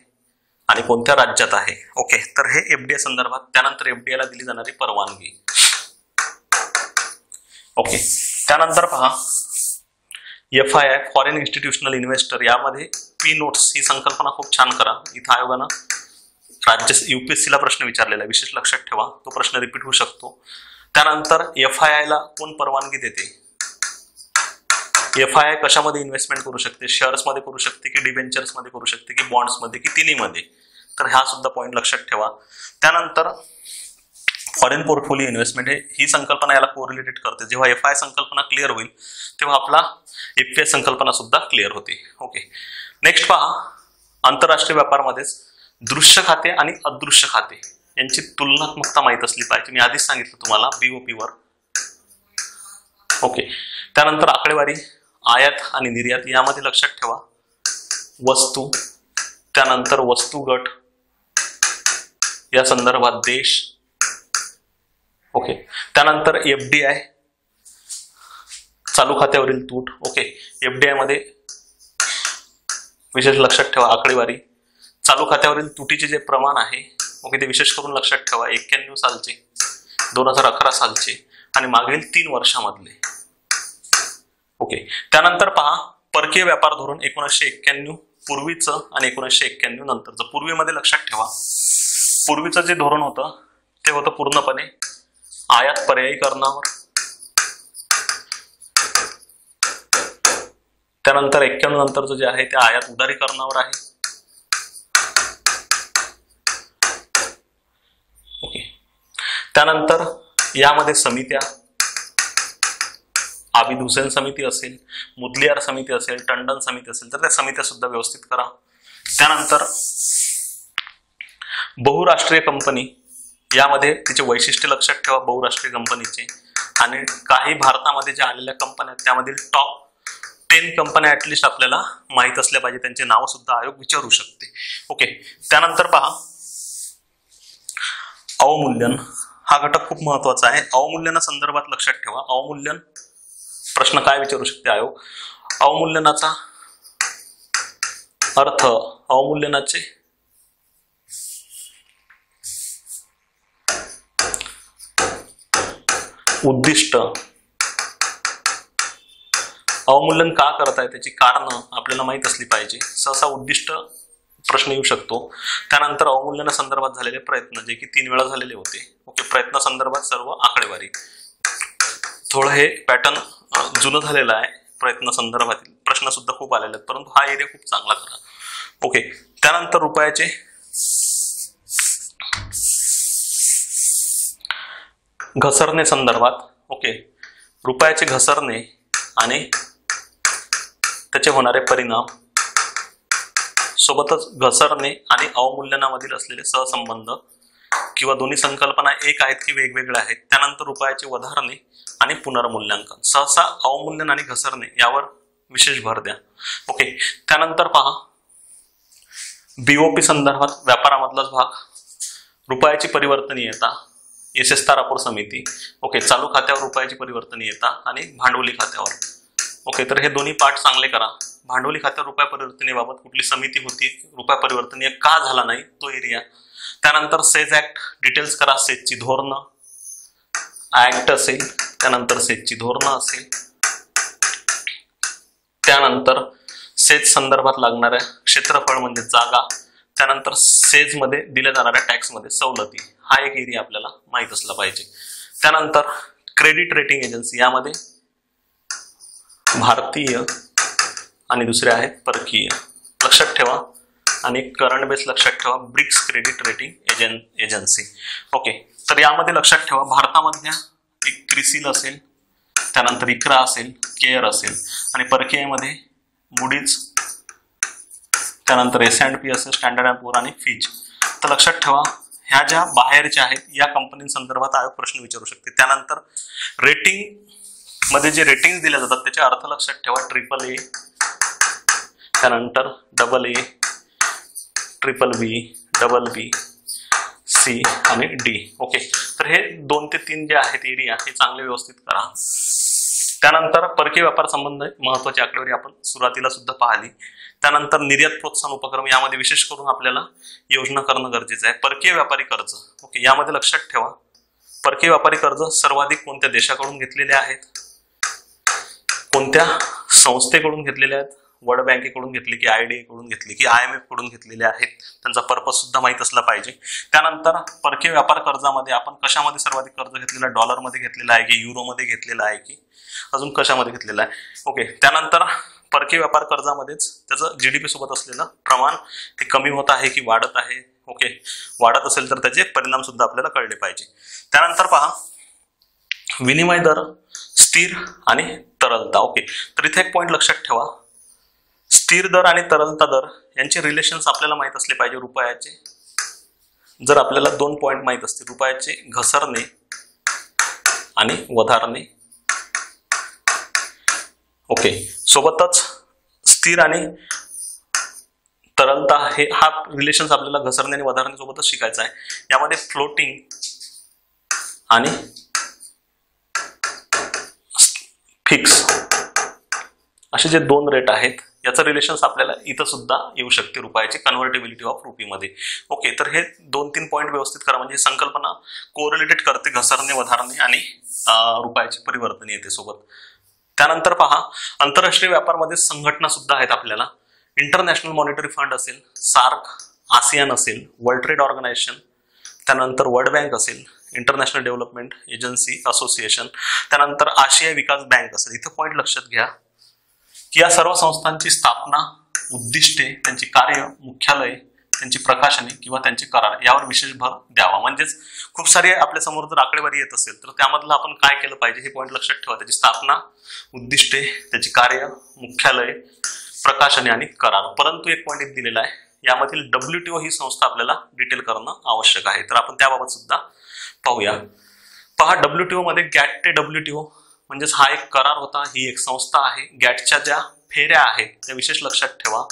आणि कोणत्या राज्यात आहे. ओके, तर हे एफडीआय संदर्भात. त्यानंतर एफडीआयला दिली जाणारी परवानगी. ओके, त्यानंतर पहा एफआयआय, फॉरेन इन्स्टिट्यूशनल इन्व्हेस्टर. यामध्ये पी नोट्स ही संकल्पना खूप छान करा. इथं आयोगानं राज्य यूपीएससीला प्रश्न विचारलेला, विशेष लक्षात ठेवा, तो प्रश्न रिपीट होऊ शकतो. त्यानंतर एफआयआयला कोण परवानगी देते? एफआयआय कशामध्ये इन्व्हेस्टमेंट करू शकते? शेअर्स मध्ये करू शकते की डिबेंचर्स मध्ये करू शकते की बॉन्ड्स मध्ये की तिन्हीमध्ये? तर हा सुद्धा पॉइंट लक्षात ठेवा. त्यानंतर फॉरेन पोर्टफोलिओ इन्व्हेस्टमेंट ही संकल्पना याला कोरिलेटेड करते. जेव्हा एफआय संकल्पना क्लिअर होईल तेव्हा आपला एफपीआय संकल्पना सुद्धा क्लिअर होते. ओके, नेक्स्ट पहा, आंतरराष्ट्रीय व्यापारमध्येच दृश्य खाते आणि अदृश्य खाते यांची तुलनात्मकता माहित असली पाहिजे. मी आधीच सांगितलं तुम्हाला बीओपी वर. ओके, त्यानंतर आकडेवारी, आयात आणि निर्यात यामध्ये लक्षात ठेवा वस्तू, त्यानंतर वस्तू गट, या संदर्भात देश. ओके, त्यानंतर एफडीआय, चालू खात्यावरील तूट. ओके, एफडीआय मध्ये विशेष लक्षात ठेवा आकडेवारी, चालू खात्यावरील तुटीचे जे प्रमाण आहे, ओके, ते विशेष करून लक्षात ठेवा 91 सालचे, 2011 सालचे आणि मागील 3 वर्षामधले. ओके, त्यानंतर पहा परकीय व्यापार धोरण 1991 पूर्वीचं आणि 1991 नंतरचं. पूर्वीमध्ये लक्षात ठेवा, पूर्वीचं जे धोरण होतं ते होतं पूर्णपणे आयात पर्यायीकरणावर. त्यानंतर 91 नंतरचं जे आहे ते आयात उदारीकरणावर आहे. ओके, त्यानंतर यामध्ये समित्या, आबिद हुसेन समिती असेल, मुदलियार समिती असेल, टंडन समिती असेल, तर त्या समित्या सुद्धा व्यवस्थित करा. त्यानंतर बहुराष्ट्रीय कंपनी, यामध्ये तिचे वैशिष्ट्य लक्षात ठेवा बहुराष्ट्रीय कंपनीचे. आणि काही भारतामध्ये ज्या आलेल्या कंपन्या आहेत त्यामधील टॉप 10 कंपन्या ऍटलिस्ट आपल्याला माहित असल्या पाहिजे, त्यांचे नाव सुद्धा आयोग विचारू शकते. ओके, त्यानंतर पहा अवमूल्यन, हा घटक खूप महत्वाचा आहे. अवमूल्यना संदर्भात लक्षात ठेवा, अवमूल्यन प्रश्न काय विचारू शकते आयोग? अवमूल्यनाचा अर्थ, अवमूल्यनाचे उद्दिष्ट, अवमूल्यन का करत आहे त्याची कारण आपल्याला माहित असली पाहिजे. सहसा उद्दिष्ट प्रश्न येऊ शकतो. त्यानंतर अवमूल्यना संदर्भात झालेले प्रयत्न, जे की 3 वेळा झालेले होते. ओके, प्रयत्न संदर्भात सर्व आकडेवारी. थोडं हे पॅटर्न जुनं झालेलं आहे, प्रयत्न संदर्भातील प्रश्न सुद्धा खूप आलेले आहेत, परंतु हा एरिया खूप चांगला करा. ओके, त्यानंतर रुपयाचे घसरणे संदर्भात. ओके, रुपयाचे घसरणे आणि त्याचे होणारे परिणाम, सोबतच घसरणे आणि अवमूल्यनामधील असलेले सहसंबंध किंवा दोन्ही संकल्पना एक आहेत की वेगवेगळ्या आहेत. त्यानंतर रुपयाचे वधारणे आणि पुनर्मूल्यांकन. सहसा अवमूल्यन आणि घसरणे यावर विशेष भर द्या. ओके, त्यानंतर पहा बीओपी संदर्भात व्यापारामधलाच भाग, रुपयाची परिवर्तनीयता, एस तारापूर समिती. ओके, चालू खात्यावर रुपयाची परिवर्तनीयता आणि भांडवली खात्यावर. ओके, तर हे दोन्ही पार्ट चांगले करा. भांडवली खात्यावर रुपया परिवर्तनीयबाबत कुठली समिती होती, रुपया परिवर्तनीय का झाला नाही, तो एरिया. त्यानंतर सेज ऍक्ट डिटेल्स करा, सेजची धोरण ऍक्ट असेल, त्यानंतर सेजची धोरण असेल, त्यानंतर सेज संदर्भात लागणाऱ्या क्षेत्रफळ म्हणजे जागा, त्यानंतर सेज मध्ये दिल्या जाणाऱ्या टॅक्स मध्ये सवलती, हा एक एरिया आपल्याला माहित असला पाहिजे. त्यानंतर क्रेडिट रेटिंग एजन्सी, यामध्ये भारतीय आणि दुसरे आहेत परकीय, लक्षात ठेवा. आणि करंट बेस लक्षात ठेवा, BRICS credit rating agency. Okay, तर यामध्ये लक्षात ठेवा भारतामधल्या एक क्रिसिल असेल, त्यानंतर इक्रा असेल, केअर असेल आणि परकीयमध्ये मुडीज, त्यानंतर S&P असेल, स्टँडर्ड अँड पुअर आणि फिच. तर लक्षात ठेवा ह्या ज्या बाहेरच्या आहेत या कंपनींसंदर्भात आयोग प्रश्न विचारू शकते. त्यानंतर रेटिंग मध्ये जे रेटिंग दिल्या जातात त्याचे अर्थ लक्षात ठेवा. AAA, त्यानंतर AA, BBB, BBB, C आणि D. ओके, तर हे 2 ते 3 जे आहेत एरिया हे चांगले व्यवस्थित करा. त्यानंतर परकीय व्यापार संबंध महत्वाची आकडेवारी आपण सुरुवातीला सुद्धा पाहिली. त्यानंतर निर्यात प्रोत्साहन उपक्रम, यामध्ये विशेष करून आपल्याला योजना करणं गरजेचं आहे. परकीय व्यापारी कर्ज, ओके, यामध्ये लक्षात ठेवा परकीय व्यापारी कर्ज सर्वाधिक कोणत्या देशाकडून घेतलेले आहेत, कोणत्या संस्थेकडून घेतलेले आहेत, वर्ल्ड बँकेकडून घेतली की IDA कडून घेतली की IMF कडून घेतलेले आहेत, त्यांचा पर्पज सुद्धा माहित असला पाहिजे. त्यानंतर परकीय व्यापार कर्जामध्ये आपण कशामध्ये सर्वाधिक कर्ज घेतलेला आहे, डॉलरमध्ये घेतलेला आहे की युरोमध्ये घेतलेला आहे की अजून कशामध्ये घेतलेला आहे. ओके, त्यानंतर परकीय व्यापार कर्जामध्येच त्याचं GDP सोबत असलेलं प्रमाण हे कमी होत आहे की वाढत आहे. ओके, वाढत असेल तर त्याचे परिणाम सुद्धा आपल्याला कळले पाहिजे. त्यानंतर पहा विनिमय दर, स्थिर आणि तरलता. ओके, तर इथे एक पॉइंट लक्षात ठेवा, स्थिर दर आणि तरलता दर यांचे रिलेशन्स आपल्याला माहित असले पाहिजे रुपयाचे. जर आपल्याला 2 पॉइंट माहित असतील, रुपयाचे घसरणे आणि वधारणे. ओके, सोबतच स्थिर आणि तरलता हे हा रिलेशन्स आपल्याला घसरणे आणि वधारणे सोबतच शिकायचा आहे. यामध्ये फ्लोटिंग आणि फिक्स असे जे 2 रेट आहेत याचं रिलेशन्स आपल्याला इथं सुद्धा येऊ शकते रुपयाची कन्व्हर्टेबिलिटी ऑफ रुपीमध्ये. ओके, तर हे 2-3 पॉइंट व्यवस्थित करा म्हणजे संकल्पना कोरिलेटेड करते घसरणे, वधारणे आणि रुपयाचे परिवर्तन येते सोबत. त्यानंतर पहा आंतरराष्ट्रीय व्यापारमध्ये संघटना सुद्धा आहेत आपल्याला. इंटरनॅशनल मॉनिटरी फंड असेल, सार्क, आसियान असेल, वर्ल्ड ट्रेड ऑर्गनायझेशन, त्यानंतर वर्ल्ड बँक असेल, इंटरनॅशनल डेव्हलपमेंट एजन्सी असोसिएशन, त्यानंतर आशियाई विकास बँक असेल. इथं पॉइंट लक्षात घ्या की या सर्व संस्थांची स्थापना, उद्दिष्टे, त्यांची कार्य, मुख्यालय, त्यांची प्रकाशने किंवा त्यांचे करार यावर विशेष भर द्यावा. म्हणजेच खूप सारे आपल्या समोर जर आकडेवारी येत असेल तर त्यामधलं आपण काय केलं पाहिजे हे पॉइंट लक्षात ठेवा. त्याची स्थापना, उद्दिष्टे, त्याची कार्य, मुख्यालय, प्रकाशने आणि करार. परंतु एक पॉइंट दिलेला आहे, यामधील WTO ही संस्था आपल्याला डिटेल करणं आवश्यक आहे. तर आपण त्याबाबत सुद्धा पाहूया. पहा WTO मध्ये गॅट ते WTO म्हणजेच हा एक करार होता, ही एक संस्था आहे. गॅटच्या ज्या फेऱ्या आहेत त्या विशेष लक्षात ठेवा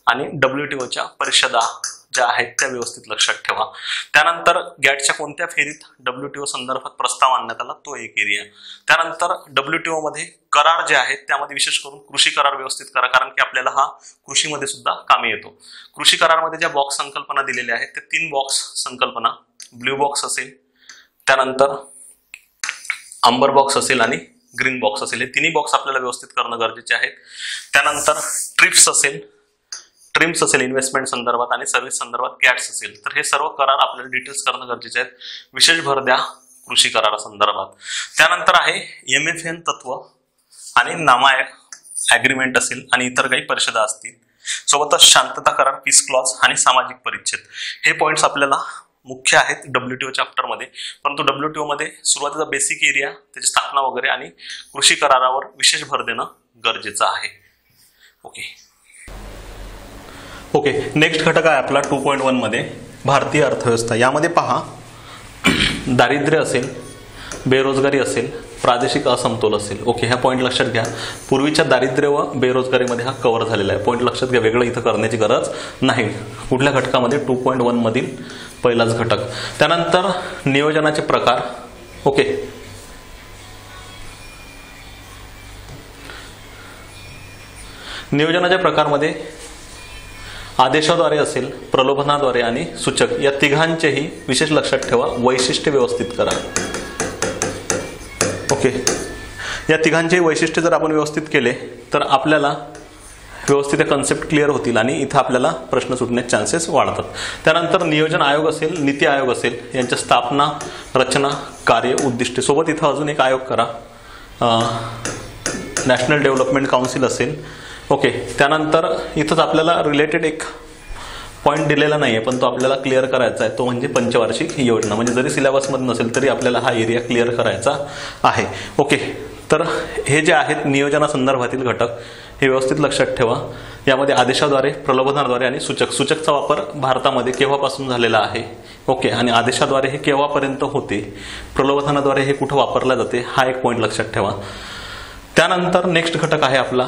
आणि WTOच्या परिषदा ज्या आहेत त्या व्यवस्थित लक्षात ठेवा. त्यानंतर गॅटच्या कोणत्या फेरीत WTO संदर्भात प्रस्ताव आणण्यात आला तो एक एरिया. त्यानंतर WTO मध्ये करार जे आहेत त्यामध्ये विशेष करून कृषी करार व्यवस्थित करा, कारण की आपल्याला हा कृषीमध्ये सुद्धा कामी येतो. कृषी करारामध्ये ज्या बॉक्स संकल्पना दिलेल्या आहेत त्या 3 बॉक्स संकल्पना, ब्ल्यू बॉक्स असेल, त्यानंतर आंबर बॉक्स असेल आणि ग्रीन बॉक्स असेल. हे 3 बॉक्स आपल्याला व्यवस्थित करणं गरजेचे आहे. त्यानंतर ट्रिप्स असेल इन्व्हेस्टमेंट संदर्भात आणि सर्व्हिस संदर्भात गॅट्स असेल. तर हे सर्व करार आपल्याला डिटेल्स करणं गरजेचे आहेत. विशेष भर द्या कृषी करारासंदर्भात. त्यानंतर आहे MFN तत्व आणि नामायक ॲग्रीमेंट असेल आणि इतर काही परिषदा असतील. सोबतच शांतता करार, पीस क्लॉज आणि सामाजिक परिच्छेद. हे पॉइंट्स आपल्याला मुख्य आहेत WTO चॅप्टर मध्ये. परंतु WTO मध्ये सुरुवातीचा बेसिक एरिया, त्याची स्थापना वगैरे आणि कृषी करारावर विशेष भर देणं गरजेचं आहे. ओके, नेक्स्ट घटक आहे आपला 2.1 मध्ये भारतीय अर्थव्यवस्था. यामध्ये पहा दारिद्र्य असेल, बेरोजगारी असेल, प्रादेशिक असमतोल असेल. ओके, ह्या पॉईंट लक्षात घ्या. पूर्वीच्या दारिद्र्य व बेरोजगारीमध्ये हा कव्हर झालेला आहे. पॉईंट लक्षात घ्या, वेगळं इथं करण्याची गरज नाही. कुठल्या घटकामध्ये 2.1 मधील पहिलाच घटक. त्यानंतर नियोजनाचे प्रकार. ओके, नियोजनाच्या प्रकारमध्ये आदेशाद्वारे असेल, प्रलोभनाद्वारे आणि सूचक या तिघांचेही विशेष लक्षात ठेवा, वैशिष्ट्य व्यवस्थित करा. ओके, या तिघांचे वैशिष्ट्य जर आपण व्यवस्थित केले तर आपल्याला व्यवस्थित कन्सेप्ट क्लिअर होतील आणि इथं आपल्याला प्रश्न सुटण्याचे चान्सेस वाढतात. त्यानंतर नियोजन आयोग असेल, नीती आयोग असेल, यांच्या स्थापना, रचना, कार्य, उद्दिष्टे. सोबत इथं अजून एक आयोग करा, नॅशनल डेव्हलपमेंट काउन्सिल असेल. ओके, त्यानंतर इथंच आपल्याला रिलेटेड एक पॉईंट दिलेला नाहीये पण तो आपल्याला क्लिअर करायचा आहे, तो म्हणजे पंचवार्षिक योजना. म्हणजे जरी सिलेबसमध्ये नसेल तरी आपल्याला हा एरिया क्लिअर करायचा आहे. ओके, तर हे जे आहेत नियोजनासंदर्भातील घटक हे व्यवस्थित लक्षात ठेवा. यामध्ये आदेशाद्वारे, प्रलोभनाद्वारे आणि सूचकचा वापर भारतामध्ये केव्हापासून झालेला आहे. ओके, आणि आदेशाद्वारे हे केव्हापर्यंत होते, प्रलोभनाद्वारे हे कुठं वापरला जाते, हा एक पॉईंट लक्षात ठेवा. त्यानंतर नेक्स्ट घटक आहे आपला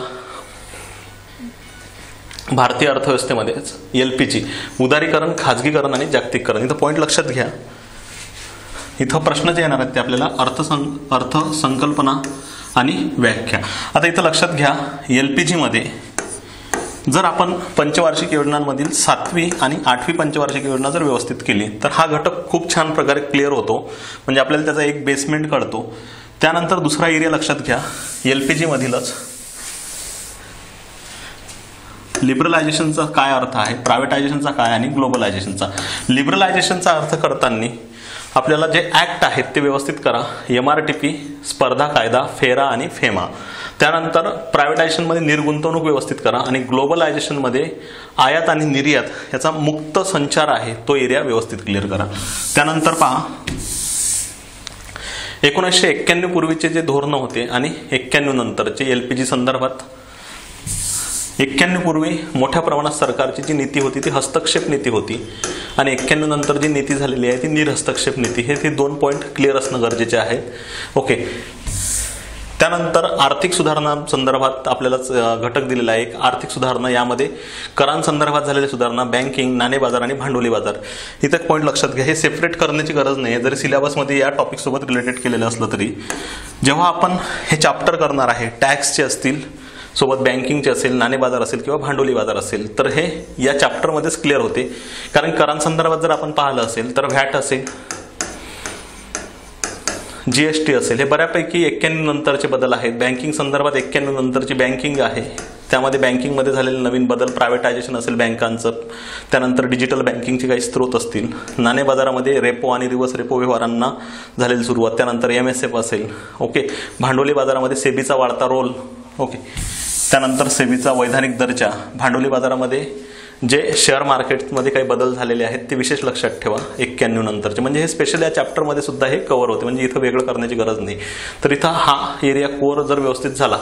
भारतीय अर्थव्यवस्थेमध्येच LPG, उदारीकरण, खाजगीकरण आणि जागतिकीकरण. इथं पॉईंट लक्षात घ्या. इथं प्रश्न जे येणार आहेत ते आपल्याला अर्थसंकल्पना आणि व्याख्या. आता इथं लक्षात घ्या, LPG मध्ये जर आपण पंचवार्षिक योजनांमधील 7वी आणि 8वी पंचवार्षिक योजना जर व्यवस्थित केली तर हा घटक खूप छान प्रकारे क्लिअर होतो, म्हणजे आपल्याला त्याचा एक बेसमेंट कळतो. त्यानंतर दुसरा एरिया लक्षात घ्या, LPG मधीलच लिबरलायझेशनचा काय अर्थ आहे, प्रायव्हेटायझेशनचा काय आणि ग्लोबलायझेशनचा. लिबरलायझेशनचा अर्थ करताना आपल्याला जे ऍक्ट आहेत ते व्यवस्थित करा. MRTP, स्पर्धा कायदा, फेरा आणि फेमा. त्यानंतर प्रायव्हेटायझेशनमध्ये निर्गुंतवणूक व्यवस्थित करा आणि ग्लोबलायझेशनमध्ये आयात आणि निर्यात याचा मुक्त संचार आहे तो एरिया व्यवस्थित क्लिअर करा. त्यानंतर पहा 1991 पूर्वीचे जे धोरणं होते आणि 91 नंतरचे LPG संदर्भात. 91 पूर्वी मोठ्या प्रमाणात सरकारची जी नीती होती ती हस्तक्षेप नीती होती आणि 91 नंतर जी नीती झालेली आहे ती निरहस्तक्षेप नीती. हे 2 पॉईंट क्लिअर असणं गरजेचे आहे. ओके, त्यानंतर आर्थिक सुधारणा संदर्भात आपल्याला घटक दिलेला आहे. एक आर्थिक सुधारणा, यामध्ये करांसंदर्भात झालेल्या सुधारणा, बँकिंग, नाणे बाजार आणि भांडवली बाजार. इथं पॉईंट लक्षात घ्या, हे सेपरेट करण्याची गरज नाही. जरी सिलेबसमध्ये या टॉपिक सोबत रिलेटेड केलेलं असलं तरी जेव्हा आपण हे चॅप्टर करणार आहे, टॅक्सचे असतील, सोबत बँकिंगचे असेल, नाणे बाजार असेल किंवा भांडवली बाजार असेल, तर हे या चॅप्टरमध्येच क्लिअर होते. कारण करांसंदर्भात जर आपण पाहिलं असेल तर व्हॅट असेल, GST असेल, हे बऱ्यापैकी 91 नंतरचे बदल आहेत. बँकिंग संदर्भात 91 नंतरची बँकिंग आहे, त्यामध्ये बँकिंगमध्ये झालेले नवीन बदल, प्रायव्हेटायझेशन असेल बँकांचं, त्यानंतर डिजिटल बँकिंगचे काही स्रोत असतील. नाणे बाजारामध्ये रेपो आणि रिव्हर्स रेपो व्यवहारांना झालेली सुरुवात, त्यानंतर MSF असेल. ओके, भांडवली बाजारामध्ये सेबीचा वाढता रोल. ओके, त्यानंतर सेबीचा वैधानिक दर्जा. भांडवली बाजारामध्ये जे शेअर मार्केटमध्ये काही बदल झालेले आहेत ते विशेष लक्षात ठेवा 91 नंतरचे. म्हणजे हे स्पेशल या चॅप्टरमध्ये सुद्धा हे कव्हर होते, म्हणजे इथं वेगळं करण्याची गरज नाही. तर इथं हा एरिया कोर जर व्यवस्थित झाला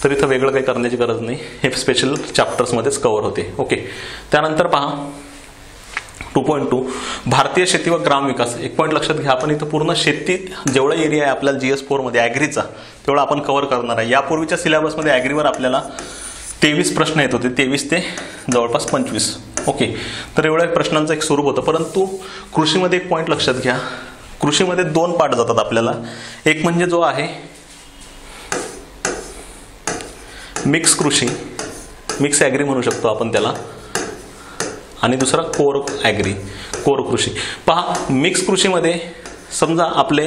तर इथं वेगळं काही करण्याची गरज नाही, हे स्पेशल चॅप्टर्समध्येच कव्हर होते. ओके, त्यानंतर पहा 2.2 भारतीय शेती व ग्राम विकास. एक पॉईंट लक्षात घ्या, आपण इथं पूर्ण शेती जेवढा एरिया आहे आपल्याला GS4 मध्ये ॲग्रीचा तेवढा आपण कव्हर करणार आहे. यापूर्वीच्या सिलेबसमध्ये ॲग्रीवर आपल्याला 23 प्रश्न येत होते, 23 ते जवळपास 25. ओके, तर एवढ्या प्रश्नांचं एक स्वरूप होतं. परंतु कृषीमध्ये एक पॉईंट लक्षात घ्या, कृषीमध्ये 2 पार्ट जातात आपल्याला. एक म्हणजे जो आहे मिक्स कृषी, मिक्स ॲग्री म्हणू शकतो आपण त्याला, आणि दुसरा कोर ॲग्री, कोर कृषी. पहा मिक्स कृषीमध्ये समजा आपले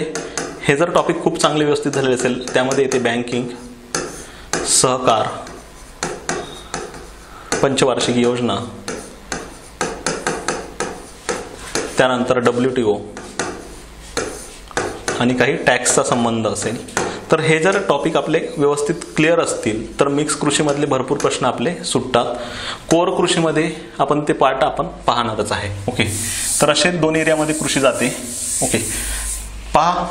हे जर टॉपिक खूप चांगले व्यवस्थित झालेले असेल, त्यामध्ये येते बँकिंग, सहकार, पंचवार्षिक योजना, त्यानंतर WTO आणि काही टॅक्सचा संबंध असेल. तर हे जर टॉपिक आपले व्यवस्थित क्लिअर असतील तर मिक्स कृषीमधले भरपूर प्रश्न आपले सुटतात. कोर कृषीमध्ये आपण ते पार्ट आपण पाहणारच आहे. ओके, तर असे 2 एरियामध्ये कृषी जाते. ओके, पहा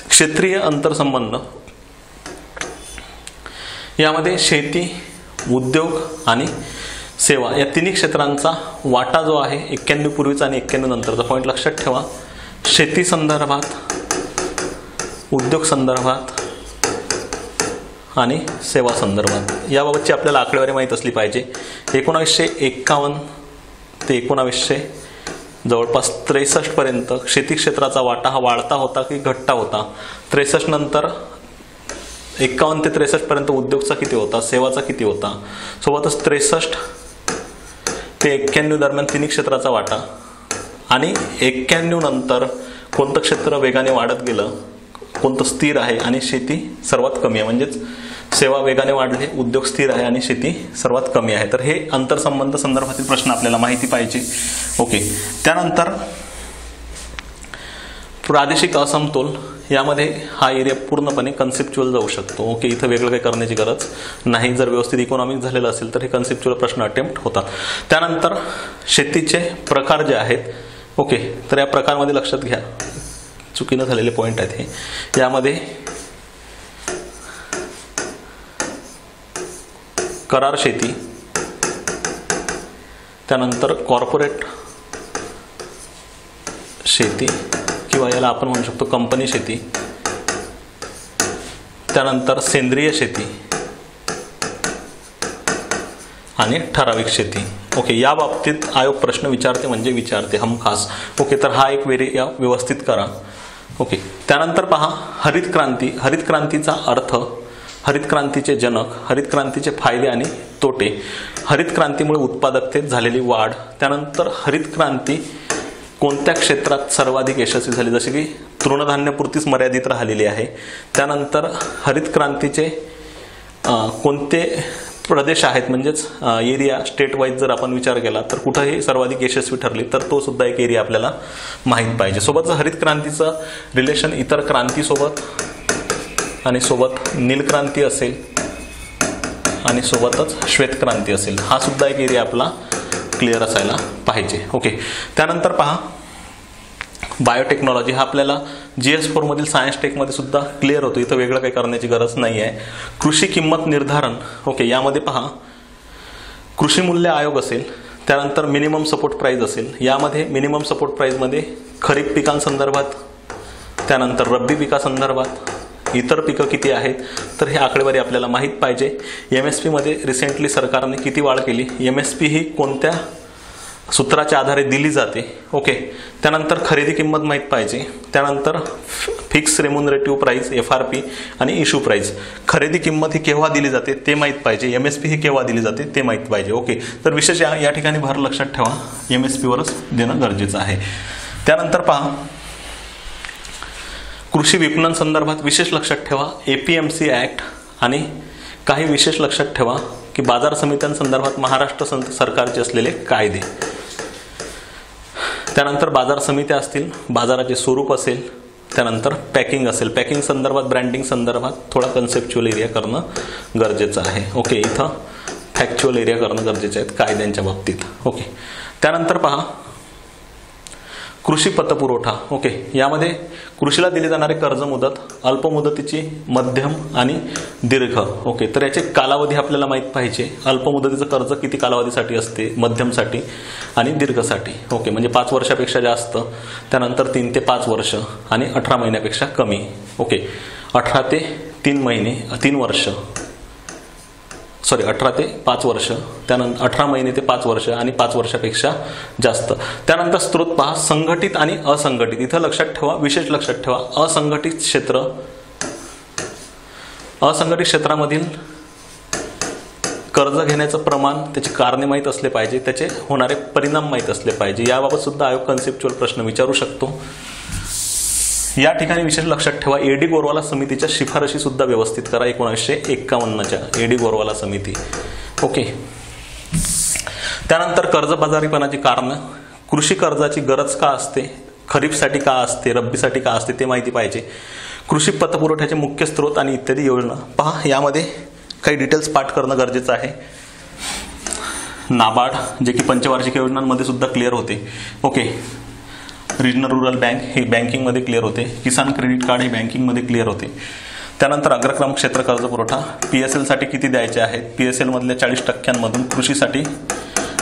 क्षेत्रीय अंतरसंबंध. यामध्ये शेती, उद्योग आणि सेवा या 3 क्षेत्रांचा वाटा जो आहे 91 पूर्वीचा आणि 91 नंतरचा. पॉईंट लक्षात ठेवा, शेती संदर्भात, उद्योग संदर्भात आणि सेवा संदर्भात. याबाबतची आपल्याला आकडेवारी माहीत असली पाहिजे. 1951 ते 1900 जवळपास 63 पर्यंत शेती क्षेत्राचा वाटा हा वाढता होता की घटता होता. 63 नंतर 51 ते 63 पर्यंत उद्योगचा किती होता, सेवाचा किती होता, सोबतच 63 ते 91 दरम्यान 3 क्षेत्राचा वाटा, आणि 91 नंतर कोणतं क्षेत्र वेगाने वाढत गेलं, कोणतं स्थिर आहे आणि शेती सर्वात कमी आहे. म्हणजेच सेवा वेगाने वाढले, उद्योग स्थिर आहे आणि शेती सर्वात कमी आहे. तर हे अंतरसंबंध संदर्भातील प्रश्न आपल्याला माहिती पाहिजे. ओके, त्यानंतर प्रादेशिक असमतोल. यामध्ये हा एरिया पूर्णपणे कन्सेप्च्युअल जाऊ शकतो. ओके, इथं वेगळं काही करण्याची गरज नाही. जर व्यवस्थित इकॉनॉमिक झालेलं असेल तर हे कन्सेप्च्युअल प्रश्न अटेम्प्ट होतात. त्यानंतर शेतीचे प्रकार जे आहेत. ओके, तर या प्रकारमध्ये लक्षात घ्या, चुकीनं झालेले पॉईंट आहेत हे. यामध्ये करार शेती, त्यानंतर कॉर्पोरेट शेती किंवा याला आपण म्हणू शकतो कंपनी शेती, त्यानंतर सेंद्रिय शेती आणि ठराविक शेती. ओके, या बाबतीत आयोग प्रश्न विचारते म्हणजे विचारते हमखास. ओके, तर हा एक एरिया व्यवस्थित करा. ओके, त्यानंतर पहा हरित क्रांती. हरित क्रांतीचा अर्थ, हरित क्रांतीचे जनक, हरित क्रांतीचे फायदे आणि तोटे, हरित क्रांतीमुळे उत्पादकतेत झालेली वाढ, त्यानंतर हरित क्रांती कोणत्या क्षेत्रात सर्वाधिक यशस्वी झाली, जसे की तृणधान्यपुरतीच मर्यादित राहिलेली आहे. त्यानंतर हरित क्रांतीचे कोणते प्रदेश आहेत, म्हणजेच एरिया स्टेट वाईज जर आपण विचार केला तर कुठंही सर्वाधिक यशस्वी ठरली, तर तो सुद्धा एक एरिया आपल्याला माहीत पाहिजे. सोबतच हरित क्रांतीचं रिलेशन इतर क्रांतीसोबत आणि सोबत नीलक्रांती असेल आणि सोबतच श्वेतक्रांती असेल, हा सुद्धा एक एरिया आपला क्लिअर असायला पाहिजे. ओके, त्यानंतर पहा बायोटेक्नॉलॉजी. हा आपल्याला GS4 मधील सायन्स टेकमध्ये सुद्धा क्लिअर होतो, इथं वेगळं काही करण्याची गरज नाही आहे. कृषी किंमत निर्धारण. ओके, यामध्ये पहा कृषी मूल्य आयोग असेल, त्यानंतर मिनिमम सपोर्ट प्राइस असेल. यामध्ये मिनिमम सपोर्ट प्राइसमध्ये खरीप पिकांसंदर्भात, त्यानंतर रब्बी पिकासंदर्भात, इतर पिकं किती आहेत, तर हे आकडेवारी आपल्याला माहीत पाहिजे. MSP मध्ये रिसेंटली सरकारने किती वाढ केली, MSP ही कोणत्या सूत्राच्या आधारे दिली जाते. ओके, त्यानंतर खरेदी किंमत माहीत पाहिजे. त्यानंतर फिक्स रेम्युनरेटिव्ह प्राइस FRP आणि इश्यू प्राइस. खरेदी किंमत ही केव्हा दिली जाते ते माहीत पाहिजे, MSP ही केव्हा दिली जाते ते माहीत पाहिजे. ओके, तर विशेष या ठिकाणी भर लक्षात ठेवा, MSP वरच देणं गरजेचं आहे. त्यानंतर पहा कृषी विपणन संदर्भात विशेष लक्षात ठेवा APMC ॲक्ट आणि काही विशेष लक्षात ठेवा की बाजार समित्यांसंदर्भात महाराष्ट्र सरकारचे असलेले कायदे. त्यानंतर बाजार समित्या असतील, बाजाराचे स्वरूप असेल, त्यानंतर पॅकिंग असेल. पॅकिंग संदर्भात, ब्रँडिंग संदर्भात थोडा कन्सेप्च्युअल एरिया करणं गरजेचं आहे. ओके, इथं फॅक्च्युअल एरिया करणं गरजेचं आहे कायद्यांच्या बाबतीत. ओके, त्यानंतर पहा कृषी पतपुरवठा. ओके, यामध्ये कृषीला दिली जाणारे कर्ज मुदत, अल्प मुदतीची, मध्यम आणि दीर्घ. ओके, तर याचे कालावधी आपल्याला माहीत पाहिजे. अल्प मुदतीचं कर्ज किती कालावधीसाठी असते, मध्यमसाठी आणि दीर्घसाठी. ओके, म्हणजे 5 वर्षापेक्षा जास्त, त्यानंतर 3 ते 5 वर्ष आणि 18 महिन्यापेक्षा कमी. ओके, 18 ते 3 महिने, 3 वर्ष, 18 ते 5 वर्ष, त्यानंतर 18 महिने ते 5 वर्ष आणि 5 वर्षापेक्षा जास्त. त्यानंतर स्त्रोत पहा संघटित आणि असंघटित. इथं लक्षात ठेवा, विशेष लक्षात ठेवा, असंघटित क्षेत्र, असंघटित क्षेत्रामधील कर्ज घेण्याचं प्रमाण, त्याची कारणे माहीत असले पाहिजे, त्याचे होणारे परिणाम माहीत असले पाहिजे. याबाबत सुद्धा आयोग कन्सेप्च्युअल प्रश्न विचारू शकतो. या ठिकाणी विशेष लक्षात ठेवा AD गोरवाला समितीच्या शिफारशी सुद्धा व्यवस्थित करा 1951च्या AD गोरवाला समिती. ओके, त्यानंतर कर्जबाजारीपणाची कारणं, कृषी कर्जाची गरज का असते, खरीपसाठी का असते, रब्बीसाठी का असते ते माहिती पाहिजे. कृषी पतपुरवठ्याचे मुख्य स्त्रोत आणि इत्यादी योजना. पहा यामध्ये काही डिटेल्स पाठ करणं गरजेचं आहे. नाबार्ड जे की पंचवार्षिक योजनांमध्ये सुद्धा क्लिअर होते. ओके, रिजनल रुरल बँक हे बँकिंगमध्ये क्लिअर होते. किसान क्रेडिट कार्ड हे बँकिंगमध्ये क्लिअर होते. त्यानंतर अग्रक्रम क्षेत्र कर्ज पुरवठा, PSL साठी किती द्यायचे आहेत, PSL मधल्या 40% कृषीसाठी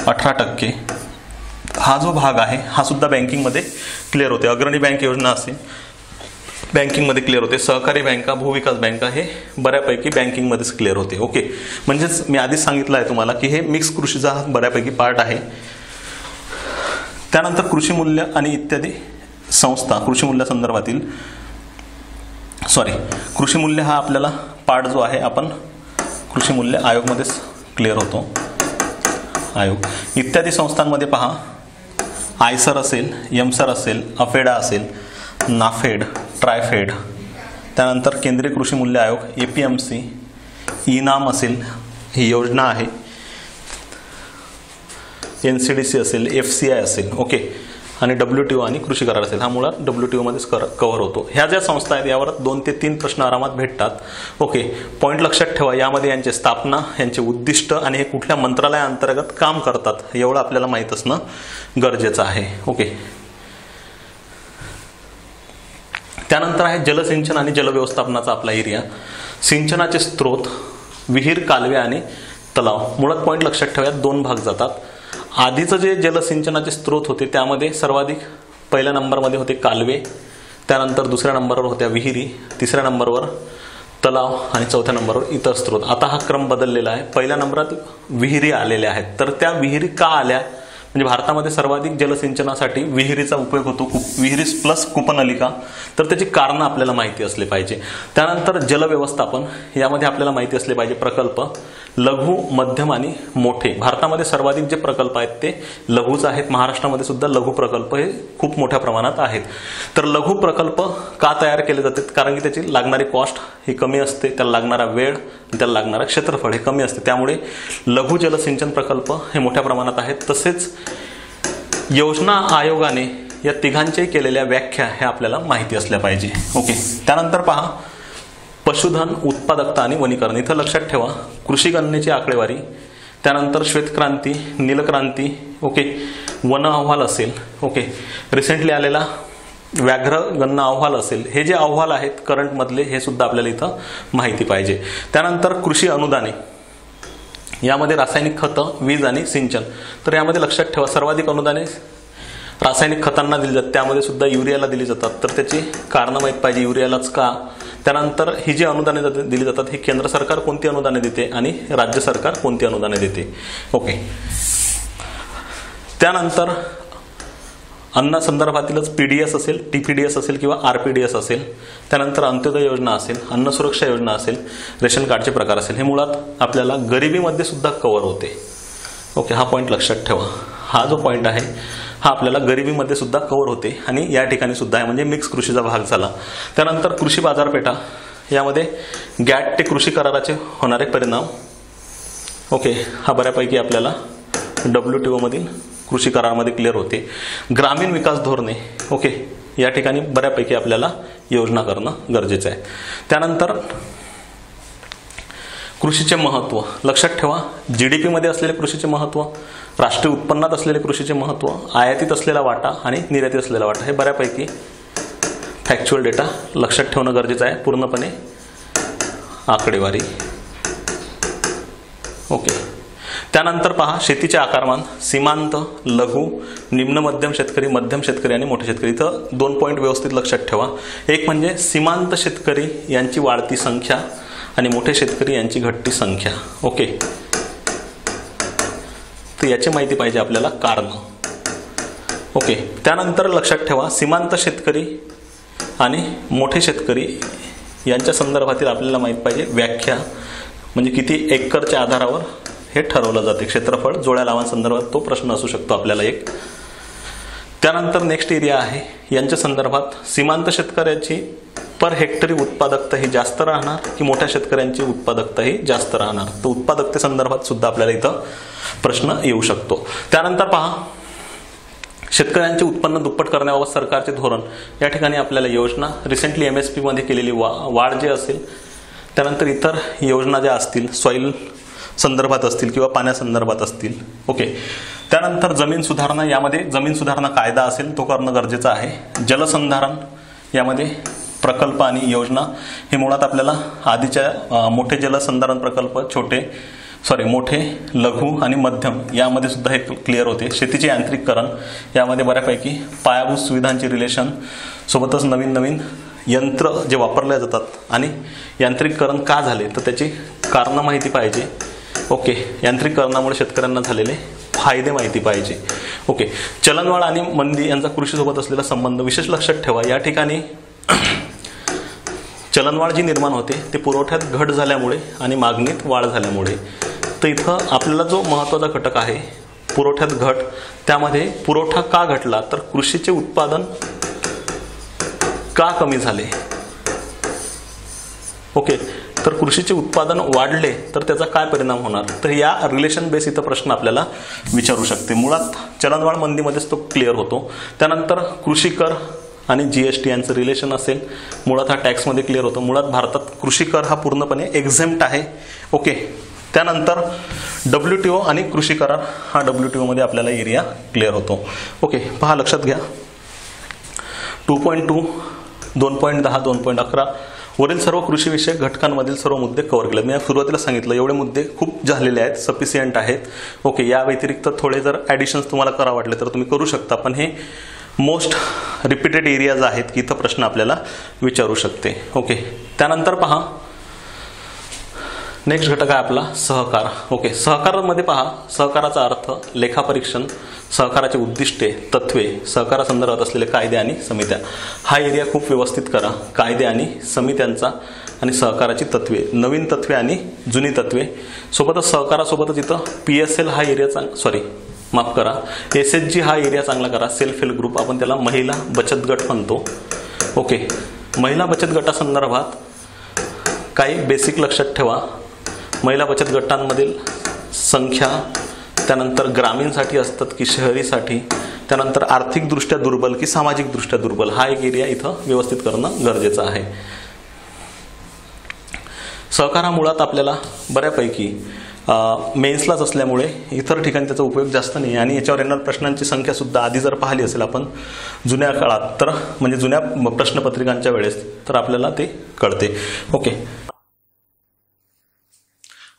18%. हा जो भाग आहे हा सुद्धा बँकिंगमध्ये क्लिअर होते. अग्रणी बँक योजना असेल बँकिंगमध्ये क्लिअर होते. सहकारी बँका, भूविकास बँका हे बऱ्यापैकी बँकिंगमध्येच क्लिअर होते. ओके, म्हणजेच मी आधीच सांगितलं आहे तुम्हाला की हे मिक्स कृषीचा बऱ्यापैकी पार्ट आहे. त्यानंतर कृषी मूल्य आणि इत्यादी संस्था, कृषी मूल्यासंदर्भातील कृषी मूल्य हा आपल्याला पार्ट जो आहे आपण कृषी मूल्य आयोगमध्येच क्लिअर होतो. आयोग इत्यादी संस्थांमध्ये पहा आयसर असेल, यमसर असेल, अफेडा असेल, नाफेड, ट्रायफेड, त्यानंतर केंद्रीय कृषी मूल्य आयोग, APMC, इनाम असेल, ही योजना आहे, NCDC असेल, FCI असेल. ओके, आणि WTO आणि कृषी करार असेल. हा मुळात WTO मध्येच कव्हर होतो. ह्या ज्या संस्था आहेत यावर 2 ते 3 प्रश्न आरामात भेटतात. ओके, पॉईंट लक्षात ठेवा, यामध्ये यांची स्थापना, यांचे उद्दिष्ट आणि हे कुठल्या मंत्रालयाअंतर्गत काम करतात एवढं आपल्याला माहीत असणं गरजेचं आहे. ओके, त्यानंतर आहे जलसिंचन आणि जलव्यवस्थापनाचा आपला एरिया. सिंचनाचे स्त्रोत, विहीर, कालवे आणि तलाव. मुळात पॉईंट लक्षात ठेवा, दोन भाग जातात. आधीचं जे जलसिंचनाचे स्रोत होते त्यामध्ये सर्वाधिक पहिल्या नंबरमध्ये होते कालवे, त्यानंतर दुसऱ्या नंबरवर होत्या विहिरी, तिसऱ्या नंबरवर तलाव आणि चौथ्या नंबरवर इतर स्रोत. आता हा क्रम बदललेला आहे. पहिल्या नंबरात विहिरी आलेल्या आहेत. तर त्या विहिरी का आल्या, म्हणजे भारतामध्ये सर्वाधिक जलसिंचनासाठी विहिरीचा उपयोग होतो, विहिरी प्लस कूपनलिका. तर त्याची कारणं आपल्याला माहिती असले पाहिजे. त्यानंतर जलव्यवस्थापन, यामध्ये आपल्याला माहिती असले पाहिजे प्रकल्प लघु, मध्यम आणि मोठे. भारतामध्ये सर्वाधिक जे प्रकल्प आहेत ते लघुच आहेत. महाराष्ट्रामध्ये सुद्धा लघु प्रकल्प हे खूप मोठ्या प्रमाणात आहेत. तर लघु प्रकल्प का तयार केले जातात, कारण की त्याची लागणारी कॉस्ट ही कमी असते, त्याला लागणारा वेळ, त्याला लागणारा क्षेत्रफळ हे कमी असते. त्यामुळे लघु जलसिंचन प्रकल्प हे मोठ्या प्रमाणात आहेत. तसेच योजना आयोगाने या तिघांचे केलेल्या व्याख्या हे आपल्याला माहिती असल्या पाहिजे. ओके. त्यानंतर पहा पशुधन, उत्पादकता आणि वनीकरण. इथं लक्षात ठेवा कृषी गणनेची आकडेवारी, त्यानंतर श्वेतक्रांती, नीलक्रांती, ओके, वन अहवाल असेल, ओके, रिसेंटली आलेला व्याघ्र गणना अहवाल असेल. हे जे अहवाल आहेत करंट मधले हे सुद्धा आपल्याला इथं माहिती पाहिजे. त्यानंतर कृषी अनुदाने, यामध्ये रासायनिक खतं, वीज आणि सिंचन. तर यामध्ये लक्षात ठेवा सर्वाधिक अनुदाने रासायनिक खतांना दिली जातात, त्यामध्ये सुद्धा युरियाला दिली जातात. तर त्याची कारणं माहीत पाहिजे, युरियालाच का. त्यानंतर ही जी अनुदाने दिली जातात ही केंद्र सरकार कोणती अनुदाने देते आणि राज्य सरकार कोणती अनुदाने देते. ओके. त्यानंतर अन्ना संदर्भातीलच पीडीएस असेल, टीपीडीएस असेल किंवा आरपीडीएस असेल. त्यानंतर अंत्योदय योजना असेल, अन्न सुरक्षा योजना असेल, रेशन कार्डचे प्रकार असेल. हे मुळात आपल्याला गरिबीमध्ये सुद्धा कव्हर होते. ओके, हा पॉईंट लक्षात ठेवा. हा जो पॉईंट आहे हा आपल्याला गरिबीमध्ये सुद्धा कव्हर होते आणि या ठिकाणी सुद्धा आहे, म्हणजे मिक्स कृषीचा भाग झाला. त्यानंतर कृषी बाजारपेठा, यामध्ये गॅट ते कृषी कराराचे होणारे परिणाम. ओके, हा बऱ्यापैकी आपल्याला WTO मधील कृषी करारामध्ये क्लिअर होते. ग्रामीण विकास धोरणे, ओके, या ठिकाणी बऱ्यापैकी आपल्याला योजना करणं गरजेचं आहे. त्यानंतर कृषीचे महत्त्व लक्षात ठेवा, GDP मध्ये असलेले कृषीचे महत्त्व, राष्ट्रीय उत्पन्नात असलेले कृषीचे महत्त्व, आयातीत असलेला वाटा आणि निर्यातीत असलेला वाटा, हे बऱ्यापैकी फॅक्च्युअल डेटा लक्षात ठेवणं गरजेचं आहे. पूर्णपणे आकडेवारी. ओके. त्यानंतर पहा शेतीचे आकारमान, सीमांत, लघु, निम्न मध्यम शेतकरी, मध्यम शेतकरी आणि मोठे शेतकरी. इथं 2 पॉईंट व्यवस्थित लक्षात ठेवा. एक म्हणजे सीमांत शेतकरी यांची वाढती संख्या आणि मोठे शेतकरी यांची घटती संख्या. ओके, तर याची माहिती पाहिजे आपल्याला कारण. ओके. त्यानंतर लक्षात ठेवा सीमांत शेतकरी आणि मोठे शेतकरी यांच्या संदर्भातील आपल्याला माहित पाहिजे व्याख्या, म्हणजे किती एकरच्या आधारावर हे ठरवलं जाते. क्षेत्रफळ, जोड्या लावांसंदर्भात तो प्रश्न असू शकतो आपल्याला एक. त्यानंतर नेक्स्ट एरिया आहे यांच्या संदर्भात सीमांत शेतकऱ्याची पर हेक्टरी उत्पादकता ही जास्त राहणार की मोठ्या शेतकऱ्यांची उत्पादकता ही जास्त राहणार. तर उत्पादकते संदर्भात सुद्धा आपल्याला इथं प्रश्न येऊ शकतो. त्यानंतर पहा शेतकऱ्यांचे उत्पन्न दुप्पट करण्याबाबत सरकारचे धोरण. या ठिकाणी आपल्याला योजना, रिसेंटली MSP मध्ये केलेली वाढ जे असेल, त्यानंतर इतर योजना ज्या असतील सॉइल संदर्भात असतील किंवा पाण्यासंदर्भात असतील. ओके. त्यानंतर जमीन सुधारणा, यामध्ये जमीन सुधारणा कायदा असेल तो करणं गरजेचं आहे. जलसंधारण, यामध्ये प्रकल्प आणि योजना हे मुळात आपल्याला आधीच्या मोठे जलसंधारण प्रकल्प, मोठे, लघु आणि मध्यम यामध्ये सुद्धा हे क्लिअर होते. शेतीचे यांत्रिकीकरण, यामध्ये बऱ्यापैकी पायाभूत सुविधांची रिलेशन सोबतच नवीन यंत्र जे वापरले जातात आणि यांत्रिकीकरण का झाले तर त्याची कारणं माहिती पाहिजे. ओके. यांत्रिकीकरणामुळे शेतकऱ्यांना झालेले फायदे माहिती पाहिजे. ओके. चलनवाढ आणि मंदी यांचा कृषीसोबत असलेला संबंध विशेष लक्षात ठेवा. या ठिकाणी चलनवाढ जी निर्माण होते ते पुरवठ्यात घट झाल्यामुळे आणि मागणीत वाढ झाल्यामुळे. तर इथं आपल्याला जो महत्त्वाचा घटक आहे पुरवठ्यात घट, त्यामध्ये पुरवठा का घटला तर कृषीचे उत्पादन का कमी झाले. ओके. तर कृषीचे उत्पादन वाढले तर त्याचा काय परिणाम होणार, तर या रिलेशन बेस इथं प्रश्न आपल्याला विचारू शकते. मुळात चलनवाढ मंदीमध्येच तो क्लिअर होतो. त्यानंतर कृषी कर आणि GST यांचं रिलेशन असेल, मुळात हा टॅक्समध्ये क्लिअर होतो. मुळात भारतात कृषी कर हा पूर्णपणे एक्झेम्प्ट आहे. ओके. त्यानंतर WTO आणि कृषी करार हा WTO मध्ये आपल्याला एरिया क्लिअर होतो. ओके. पहा लक्षात घ्या 2.2, 2.10, 2.11 वरील सर्व कृषीविषयक घटकांमधील सर्व मुद्दे कव्हर केले. मी सुरुवातीला सांगितलं एवढे मुद्दे खूप झालेले आहेत, सफिशियंट आहेत. ओके, या व्यतिरिक्त थोडे जर ॲडिशन्स तुम्हाला करा वाटले तर तुम्ही करू शकता, पण हे मोस्ट रिपीटेड एरियाज आहेत की इथं प्रश्न आपल्याला विचारू शकते. ओके, त्यानंतर पहा नेक्स्ट घटक आहे आपला सहकार. ओके, सहकारामध्ये पहा सहकाराचा अर्थ, लेखापरीक्षण, सहकाराचे उद्दिष्टे, तत्वे, सहकारासंदर्भात असलेले कायदे आणि समित्या. हा एरिया खूप व्यवस्थित करा. कायदे आणि समित्यांचा आणि सहकाराची तत्वे, नवीन तत्वे आणि जुनी तत्वे. सोबतच सहकारासोबतच इथं PSL हा एरिया माफ करा, SHG हा एरिया चांगला करा. सेल्फ हेल्प ग्रुप, आपण त्याला महिला बचत गट म्हणतो. ओके, महिला बचत गटासंदर्भात काही बेसिक लक्षात ठेवा. महिला बचत गटांमधील संख्या, त्यानंतर ग्रामीणसाठी असतात की शहरीसाठी, त्यानंतर आर्थिकदृष्ट्या दुर्बल की सामाजिकदृष्ट्या दुर्बल, हा एक एरिया इथं व्यवस्थित करणं गरजेचं आहे. सहकार मुळात आपल्याला बऱ्यापैकी मेन्सलाच असल्यामुळे इतर ठिकाणी त्याचा उपयोग जास्त नाही, आणि याच्यावर येणाऱ्या प्रश्नांची संख्या सुद्धा आधी जर पाहिली असेल आपण जुन्या काळात तर, म्हणजे जुन्या प्रश्नपत्रिकांच्या वेळेस, तर आपल्याला ते कळते.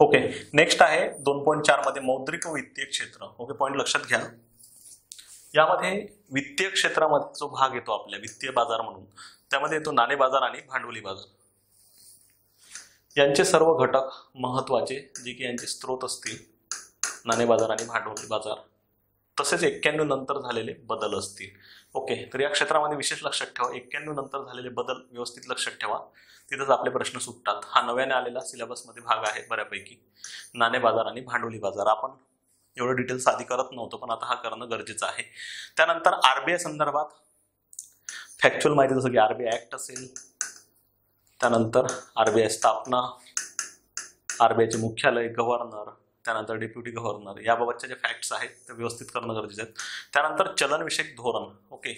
ओके, नेक्स्ट आहे 2.4 मध्ये मौद्रिक व वित्तीय क्षेत्र. ओके, पॉईंट लक्षात घ्या. यामध्ये वित्तीय क्षेत्रामध्ये जो भाग येतो आपल्या वित्तीय बाजार म्हणून, त्यामध्ये येतो नाणे बाजार आणि भांडवली बाजार. यांचे सर्व घटक महत्वाचे जे की यांचे स्रोत असतील, नाणे बाजार आणि भांडवली बाजार, तसेच 91 नंतर झालेले बदल असतील. ओके, तर या क्षेत्रामध्ये विशेष लक्षात ठेवा, 91 नंतर झालेले बदल व्यवस्थित लक्षात ठेवा, तिथंच आपले प्रश्न सुटतात. हा नव्याने आलेला सिलेबसमध्ये भाग आहे बऱ्यापैकी, नाणे बाजार आणि भांडवली बाजार. आपण एवढं डिटेल्स आधी करत नव्हतो, पण आता हा करणं गरजेचं आहे. त्यानंतर RBI संदर्भात फॅक्च्युअल माहिती, जसं की RBI ऍक्ट असेल, त्यानंतर RBI स्थापना, RBI चे मुख्यालय, गव्हर्नर, त्यानंतर डेप्युटी गव्हर्नर, याबाबतचे जे फॅक्ट्स आहेत ते व्यवस्थित करणं गरजेचं आहे. त्यानंतर चलनविषयक धोरण. ओके,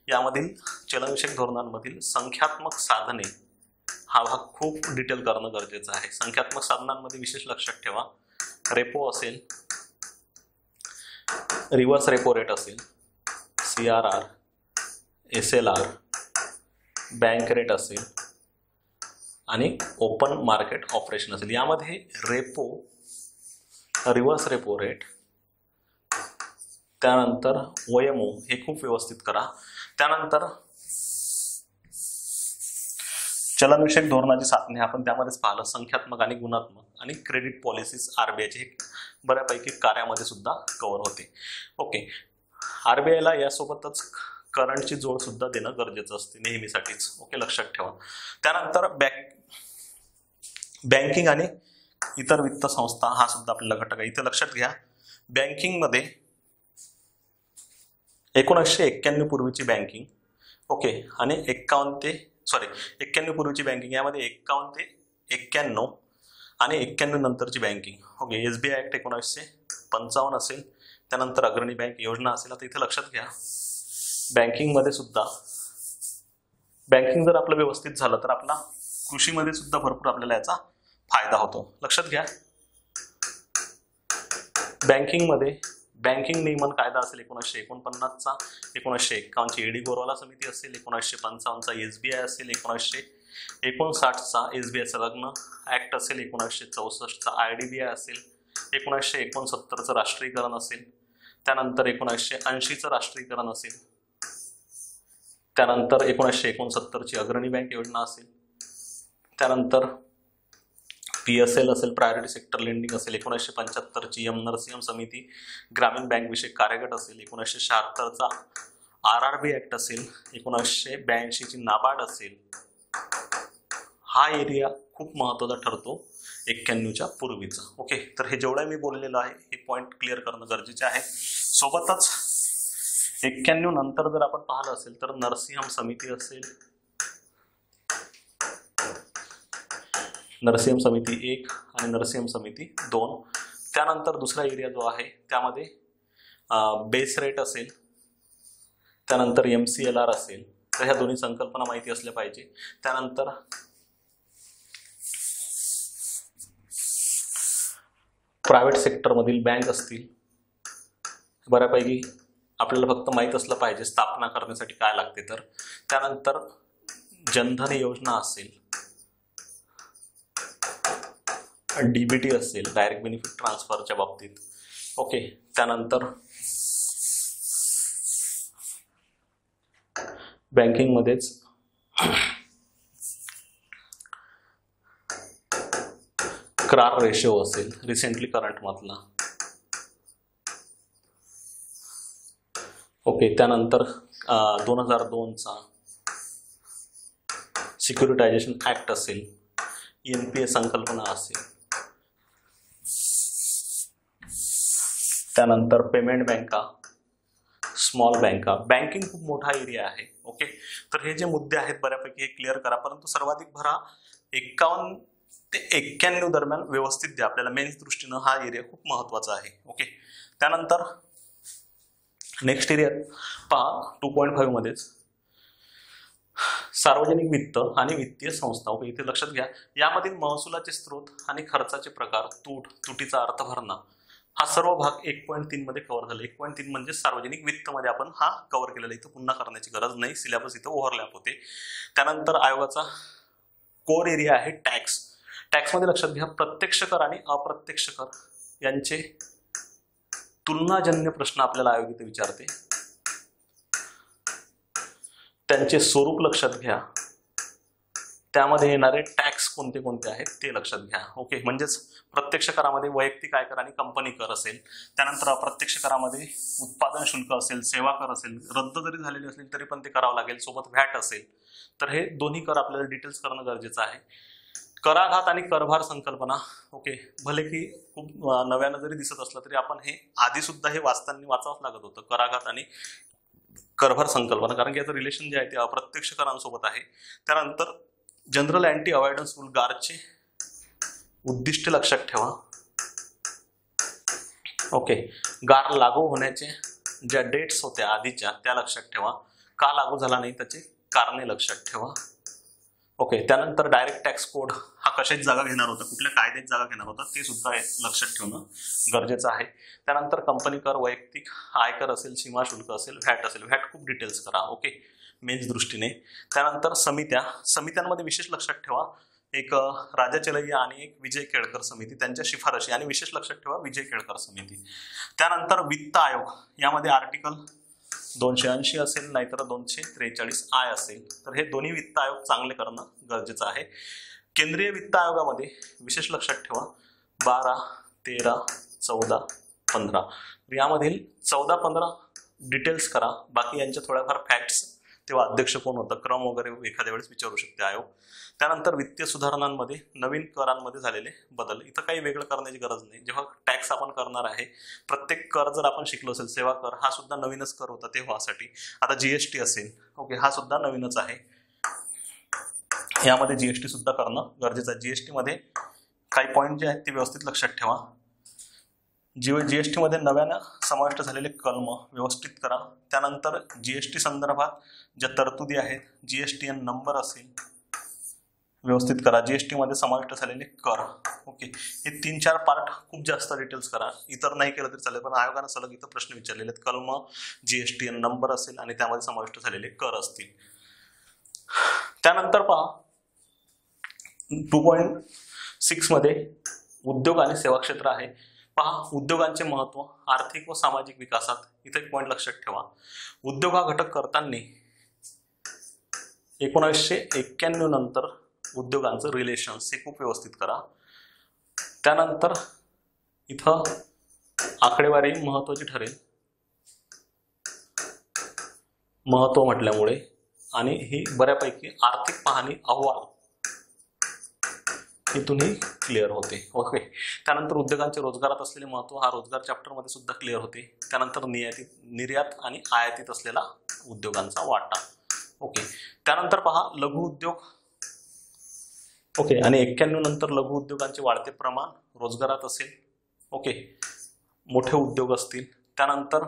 यामधील चलनविषयक धोरणांमधील संख्यात्मक साधने हा भाग खूप डिटेल करणं गरजेचं आहे. संख्यात्मक साधनांमध्ये विशेष लक्षात ठेवा, रेपो असेल, रिव्हर्स रेपो रेट असेल, CRR, SLR, बँक रेट असेल आणि ओपन मार्केट ऑपरेशन असेल. यामध्ये रेपो, रिव्हर्स रेपो रेट, त्यानंतर OMO हे खूप व्यवस्थित करा. त्यानंतर चलनविषयक धोरणाची साधने आपण त्यामध्येच पाहिलं, संख्यात्मक आणि गुणात्मक, आणि क्रेडिट पॉलिसीज RBIचे हे बऱ्यापैकी कार्यामध्ये सुद्धा कव्हर होते. ओके, RBIला यासोबतच करंटची जोड सुद्धा देणं गरजेचं असते नेहमीसाठीच. ओके, लक्षात ठेवा. त्यानंतर बँकिंग आणि इतर वित्त संस्था हा सुद्धा आपल्याला घटक आहे. इथे लक्षात घ्या, बँकिंगमध्ये 1991 पूर्वीची बँकिंग, ओके, आणि 91 पूर्वीची बँकिंग, यामध्ये 51 ते 91 आणि 91 नंतरची बँकिंग. ओके, SBI ऍक्ट 1955 असेल, त्यानंतर अग्रणी बँक योजना असेल. आता इथे लक्षात घ्या, बँकिंगमध्ये सुद्धा, बँकिंग जर आपलं व्यवस्थित झालं तर आपला कृषीमध्ये सुद्धा भरपूर आपल्याला याचा फायदा होतो. लक्षात घ्या, बँकिंगमध्ये बँकिंग नियमन कायदा असेल 1949चा, 1951ची ED गोरवाला समिती असेल, 1955चा SBI असेल, 1959चा SBI संलग्न ऍक्ट असेल, 1964चा IDBI असेल, 1969चं राष्ट्रीयकरण असेल, त्यानंतर 1980चं राष्ट्रीयकरण असेल, त्यानंतर 1969ची अग्रणी बँक योजना असेल, त्यानंतर PSL असेल, प्रायोरिटी सेक्टर लेंडिंग असेल, 1975ची नरसिंहम समिती ग्रामीण बँक विषयक कार्यगट असेल, 1976चा RRB ऍक्ट असेल, 1982ची नाबार्ड असेल. हा एरिया खूप महत्वाचा ठरतो 91च्या पूर्वीचा. ओके, तर हे जेवढं मी बोललेलं आहे हे पॉइंट क्लिअर करणं गरजेचे आहे. सोबतच 91 नंतर जर आपण पाहिलं असेल तर नरसिंहम समिती असेल, नरसिंहम समिती 1 आणि नरसिंहम समिती 2. त्यानंतर दुसरा एरिया जो आहे त्यामध्ये बेस रेट असेल, त्यानंतर MCLR असेल. तर ह्या दोन्ही संकल्पना माहिती असल्या पाहिजे. त्यानंतर प्रायव्हेट सेक्टरमधील बँक असतील, बऱ्यापैकी आपल्याला फक्त माहित असलं पाहिजे स्थापना करण्यासाठी काय लागते. तर त्यानंतर जनधन योजना असेल, डीबीटी असेल, डायरेक्ट बेनिफिट ट्रान्सफरच्या बाबतीत. ओके, त्यानंतर बँकिंगमध्येच क्रार रेशो असेल, रिसेंटली करंट मधला. ओके, त्यानंतर 2002चा सिक्युरिटायझेशन ऍक्ट असेल, एनपीए संकल्पना असेल. त्यानंतर पेमेंट बँका, स्मॉल बँका. बँकिंग खूप मोठा एरिया आहे. ओके, तर हे जे मुद्दे आहेत बऱ्यापैकी हे क्लिअर करा, परंतु सर्वाधिक भरा 51 ते 91 दरम्यान व्यवस्थित द्या. आपल्याला मेन्स दृष्टीनं हा एरिया खूप महत्वाचा आहे. ओके, त्यानंतर नेक्स्ट एरिया पहा 2.5 मध्येच सार्वजनिक वित्त आणि वित्तीय संस्था. ओके, इथे लक्षात घ्या, यामधील महसुलाचे स्रोत आणि खर्चाचे प्रकार, तुटीचा अर्थ भरणा, हा सर्व भाग 1.3 मध्ये कव्हर झाला. 1.3 म्हणजे सार्वजनिक वित्त मध्ये आपण हा कव्हर केलेला, इथं पुन्हा करण्याची गरज नाही, सिलेबस इथं ओव्हरलॅप होते. त्यानंतर आयोगाचा कोर एरिया आहे टॅक्स. टॅक्समध्ये लक्षात घ्या, प्रत्यक्ष कर आणि अप्रत्यक्ष कर यांचे तुलनाजन्य प्रश्न आपल्याला आयोग इथे विचारते. त्यांचे स्वरूप लक्षात घ्या, त्यामध्ये येणारे टॅक्स कोणते कोणते आहेत ते लक्षात घ्या. ओके, म्हणजेच प्रत्यक्ष करामध्ये वैयक्तिक आयकर आणि कंपनी कर असेल. त्यानंतर अप्रत्यक्ष करामध्ये उत्पादन शुल्क असेल, सेवा कर असेल, रद्द जरी झालेली असेल तरी पण ते करावं लागेल, सोबत व्हॅट असेल. तर हे दोन्ही कर आपल्याला डिटेल्स करणं गरजेचं आहे. कराघात आणि करभार संकल्पना. ओके, भले की खूप नव्यानं जरी दिसत असलं तरी आपण हे आधी सुद्धा हे वाचताना वाचावंच लागत होतं, कराघात आणि करभार संकल्पना, कारण की याचं रिलेशन जे आहे ते अप्रत्यक्ष करांसोबत आहे. त्यानंतर जनरल अँटी अवॉइडन्स रूल, गारचे उद्दिष्ट लक्षात ठेवा. ओके, गार लागू होण्याचे ज्या डेट्स होत्या आधीच्या त्या लक्षात ठेवा, का लागू झाला नाही त्याचे कारणे लक्षात ठेवा. ओके, त्यानंतर डायरेक्ट टॅक्स कोड हा कशाची जागा घेणार होता, कुठल्या कायद्याची जागा घेणार होता ते सुद्धा लक्षात ठेवणं गरजेचं आहे. त्यानंतर कंपनी कर, वैयक्तिक आयकर असेल, सीमा शुल्क असेल, व्हॅट असेल, व्हॅट खूप डिटेल्स करा. ओके, मेन्स दृष्टीने. त्यानंतर समित्यांमध्ये विशेष लक्षात ठेवा, एक राजा चलैया आणि एक विजय केळकर समिती, त्यांच्या शिफारशी, आणि विशेष लक्षात ठेवा विजय केळकर समिती. त्यानंतर वित्त आयोग, यामध्ये आर्टिकल 280 असेल नाहीतर 243 आय असेल. तर हे दोन्ही वित्त आयोग चांगले करणं गरजेचं आहे. केंद्रीय वित्त आयोगामध्ये विशेष लक्षात ठेवा 12, 13, 14, 15. यामधील 14, 15 डिटेल्स करा, बाकी यांच्या थोड्याफार फॅक्ट्स, तेव्हा अध्यक्ष कोण होतं, क्रम वगैरे एखाद्या वेळेस विचारू शकते आयोग. त्यानंतर वित्तीय सुधारणांमध्ये नवीन करांमध्ये झालेले बदल, इथं काही वेगळं करण्याची गरज नाही. जेव्हा टॅक्स आपण करणार आहे, प्रत्येक कर जर आपण शिकलो असेल, सेवा कर हा सुद्धा नवीनच कर होता तेव्हासाठी. आता जीएसटी असेल, ओके, हा सुद्धा नवीनच आहे, यामध्ये जीएसटी सुद्धा करणं गरजेचं आहे. जीएसटी मध्ये काही पॉईंट जे आहेत ते व्यवस्थित लक्षात ठेवा. जीएसटी मध्ये नव्यानं समाविष्ट झालेले कलम व्यवस्थित करा. त्यानंतर जीएसटी संदर्भात ज्या तरतुदी आहेत, जीएसटीएन नंबर असेल व्यवस्थित करा. जीएसटी मध्ये समाविष्ट झालेले कर, ओके, हे 3-4 पार्ट खूप जास्त डिटेल्स करा. इतर नाही केलं तरी चालेल, पण आयोगाने सलग इथं प्रश्न विचारलेले आहेत. कलम, जीएसटीएन नंबर असेल आणि त्यामध्ये समाविष्ट झालेले कर असतील. त्यानंतर पहा 2.6 मध्ये उद्योग आणि सेवा क्षेत्र आहे. पहा उद्योगांचे महत्व आर्थिक व सामाजिक विकासात. इथे एक पॉईंट लक्षात ठेवा, उद्योग हा घटक करताना 1991 नंतर उद्योगांचं रिलेशन्स हे खूप व्यवस्थित करा. त्यानंतर इथं आकडेवारी महत्वाची ठरेल, महत्व म्हटल्यामुळे, आणि ही बऱ्यापैकी आर्थिक पाहणी अहवाल इथूनही क्लिअर होते. ओके, त्यानंतर उद्योगांचे रोजगारात असलेले महत्व हा रोजगार चॅप्टर मध्ये सुद्धा क्लिअर होते. त्यानंतर निर्यात आणि आयातीत असलेला उद्योगांचा वाटा. ओके, त्यानंतर पहा लघु उद्योग. ओके, आणि 91 नंतर लघु उद्योगांचे वाढते प्रमाण रोजगारात असेल. ओके, मोठे उद्योग असतील. त्यानंतर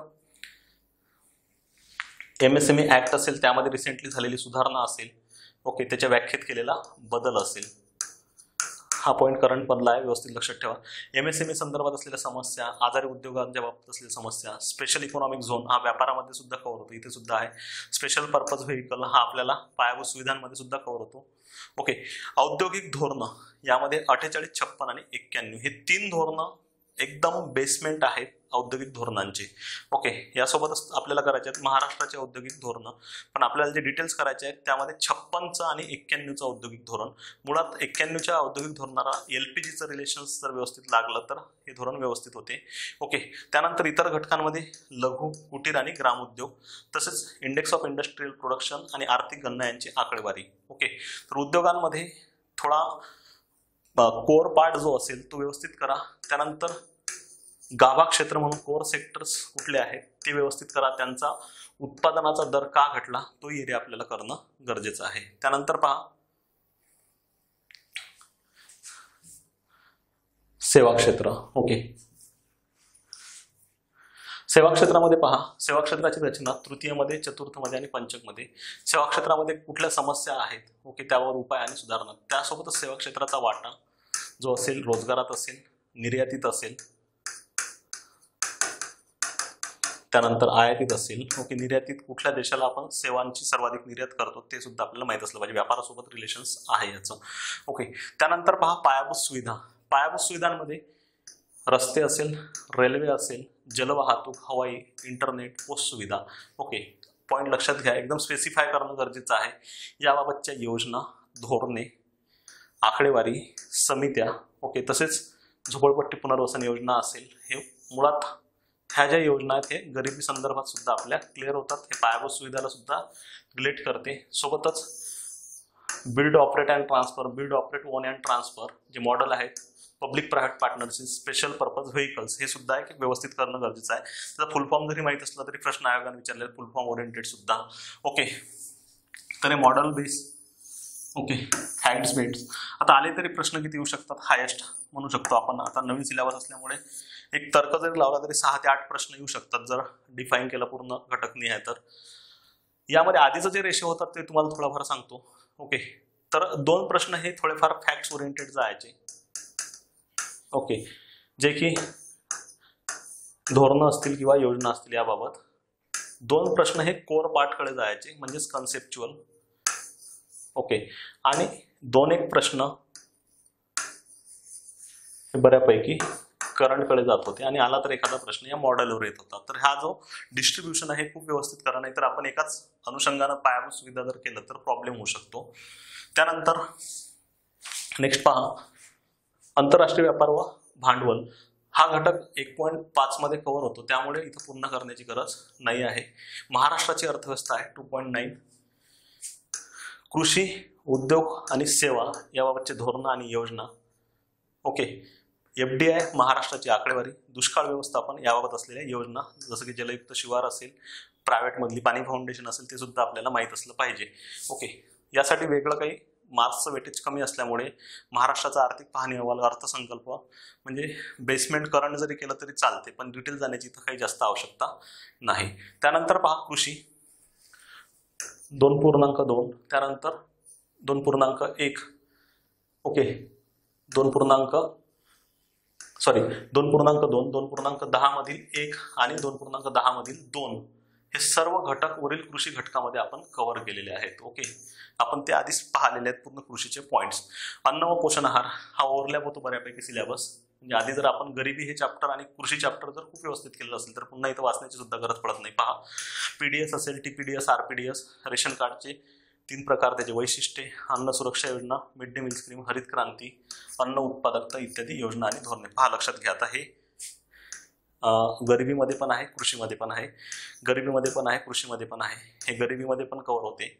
MSME ऍक्ट असेल, त्यामध्ये रिसेंटली झालेली सुधारणा असेल. ओके, त्याच्या व्याख्येत केलेला बदल असेल. हा पॉईंट करंट मधला आहे, व्यवस्थित लक्षात ठेवा. MSME संदर्भात असलेल्या समस्या, आजारी उद्योगांच्या बाबतीत असलेल्या समस्या, स्पेशल इकॉनॉमिक झोन हा व्यापारामध्ये सुद्धा कव्हर होतो, इथे सुद्धा आहे. स्पेशल पर्पज व्हेकल हा आपल्याला पायाभूत सुविधांमध्ये सुद्धा कव्हर होतो. ओके, औद्योगिक धोरणं यामध्ये 48, 56 आणि 91 हे 3 धोरणं एकदम बेसमेंट आहेत औद्योगिक धोरणांचे. ओके, यासोबतच आपल्याला करायचे आहेत महाराष्ट्राचे औद्योगिक धोरणं, पण आपल्याला जे डिटेल्स करायचे आहेत त्यामध्ये 56चं आणि 91चं औद्योगिक धोरण. मुळात 91च्या औद्योगिक धोरणाला LPGचं रिलेशन्स जर व्यवस्थित लागलं तर हे धोरण व्यवस्थित होते. ओके, त्यानंतर इतर घटकांमध्ये लघु, कुटीर आणि ग्रामोद्योग, तसेच इंडेक्स ऑफ इंडस्ट्रियल प्रोडक्शन आणि आर्थिक गणना यांची आकडेवारी. ओके, तर उद्योगांमध्ये थोडा कोर पार्ट जो असेल तो व्यवस्थित करा. त्यानंतर गाभा क्षेत्र म्हणून कोर सेक्टर्स कुठले आहेत ते व्यवस्थित करा. त्यांचा उत्पादनाचा दर का घटला तो एरिया आपल्याला करणं गरजेचं आहे. त्यानंतर पहा सेवा क्षेत्र. ओके, सेवा क्षेत्रामध्ये पहा, सेवा क्षेत्राची रचना तृतीयमध्ये, चतुर्थमध्ये आणि पंचकमध्ये. सेवा क्षेत्रामध्ये कुठल्या समस्या आहेत, ओके, त्यावर उपाय आणि सुधारणा. त्यासोबतच सेवा क्षेत्राचा वाटा जो असेल रोजगारात असेल, निर्यातीत असेल, त्यानंतर आयातीत असेल. ओके, निर्यातीत कुठल्या देशाला आपण सेवांची सर्वाधिक निर्यात करतो ते सुद्धा आपल्याला माहित असलं पाहिजे, व्यापारासोबत रिलेशन्स आहे याचं. ओके, त्यानंतर पहा पायाभूत सुविधा. पायाभूत सुविधांमध्ये रस्ते असेल, रेल्वे असेल, जलवाहतूक, हवाई, इंटरनेट, पोस्ट सुविधा. ओके, पॉईंट लक्षात घ्या, एकदम स्पेसिफाय करणं गरजेचं आहे. याबाबतच्या योजना, धोरणे, आकडेवारी, समित्या, ओके, तसेच झोपडपट्टी पुनर्वसन योजना असेल, हे मुळात ह्या ज्या योजना आहेत हे गरिबी संदर्भात सुद्धा आपल्या क्लिअर होतात. हे पायाभूत सुविधाला सुद्धा रिलेट करते. सोबतच build, operate and transfer, build, operate, on and transfer जे मॉडेल आहेत, public private partnership, special purpose vehicles, हे सुद्धा एक व्यवस्थित करणं गरजेचं आहे. त्याचा फुल फॉर्म जरी माहित असला तरी प्रश्न आयोगाने विचारलेला फुल फॉर्म ओरिएंटेड सुद्धा. ओके, तर हे model base. Okay, facts based. आता आले तरी प्रश्न किती येऊ शकतात, हायेस्ट म्हणू शकतो आपण. आता नवीन सिलेबस असल्यामुळे एक तर्क जरी लावला तरी 6 ते 8 प्रश्न येऊ शकतात जर डिफाईन केलं पूर्ण घटकनी आहे तर. यामध्ये आधीचं जे रेशो होतात ते तुम्हाला थोडाफार सांगतो. ओके, तर 2 प्रश्न हे थोडेफार फॅक्ट्स ओरिएंटेड जायचे. ओके, जे की धोरणं असतील किंवा योजना असतील याबाबत. 2 प्रश्न हे कोर पार्टकडे जायचे म्हणजेच कन्सेप्च्युअल. ओके, आणि 2-1 प्रश्न हे बऱ्यापैकी करंटकडे जात होते आणि आला तर एखादा प्रश्न या मॉडेलवर येत होता. तर हा जो डिस्ट्रीब्युशन आहे खूप व्यवस्थित करा, नाही तर आपण एकाच अनुषंगानं पायाभूत सुविधा जर केलं तर प्रॉब्लेम होऊ शकतो. त्यानंतर नेक्स्ट पहा, आंतरराष्ट्रीय व्यापार व भांडवल हा घटक 1.5 मध्ये कव्हर होतो, त्यामुळे इथं पूर्ण करण्याची गरज नाही आहे. महाराष्ट्राची अर्थव्यवस्था आहे 2.9. कृषी, उद्योग आणि सेवा याबाबतचे धोरणं आणि योजना. ओके, FDI महाराष्ट्राची आकडेवारी, दुष्काळ व्यवस्थापन याबाबत असलेल्या योजना जसं की जलयुक्त शिवार असेल, प्रायव्हेट मधली पाणी फाउंडेशन असेल, ते सुद्धा आपल्याला माहित असलं पाहिजे. ओके, यासाठी वेगळं काही मार्क्सचं वेटेज कमी असल्यामुळे महाराष्ट्राचा आर्थिक पाहणी अहवाल, अर्थसंकल्प म्हणजे बेसमेंट करंट जरी केलं तरी चालते, पण डिटेल जाण्याची इथं काही जास्त आवश्यकता नाही. त्यानंतर पहा कृषी 2.2, त्यानंतर 2.1. ओके, 2.2, 2.10 मधील 1 आणि 2.10 मधील 2 हे सर्व घटक वरील कृषी घटकामध्ये आपण कव्हर केलेले आहेत. ओके, आपण ते आधीच पाहिलेले आहेत पूर्ण कृषीचे पॉइंट्स. अन्न व पोषण आहार हा ओव्हरलॅप होतो बऱ्यापैकी सिलेबस. म्हणजे आधी जर आपण गरिबी हे चॅप्टर आणि कृषी चॅप्टर जर खूप व्यवस्थित केलं असेल तर पुन्हा इथं वाचण्याची सुद्धा गरज पडत नाही. पहा, PDS असेल, TPDS, RPDS, रेशन कार्डचे 3 प्रकार, त्याचे वैशिष्ट्ये, अन्न सुरक्षा योजना, मिड डे मील स्कीम, हरित क्रांती, अन्न उत्पादकता इत्यादी योजना आणि धोरणे. पहा, लक्षात घ्या. आता हे गरिबीमध्ये पण आहे, कृषीमध्ये पण आहे, गरिबीमध्ये पण आहे, कृषीमध्ये पण आहे. हे गरिबीमध्ये पण कव्हर होते.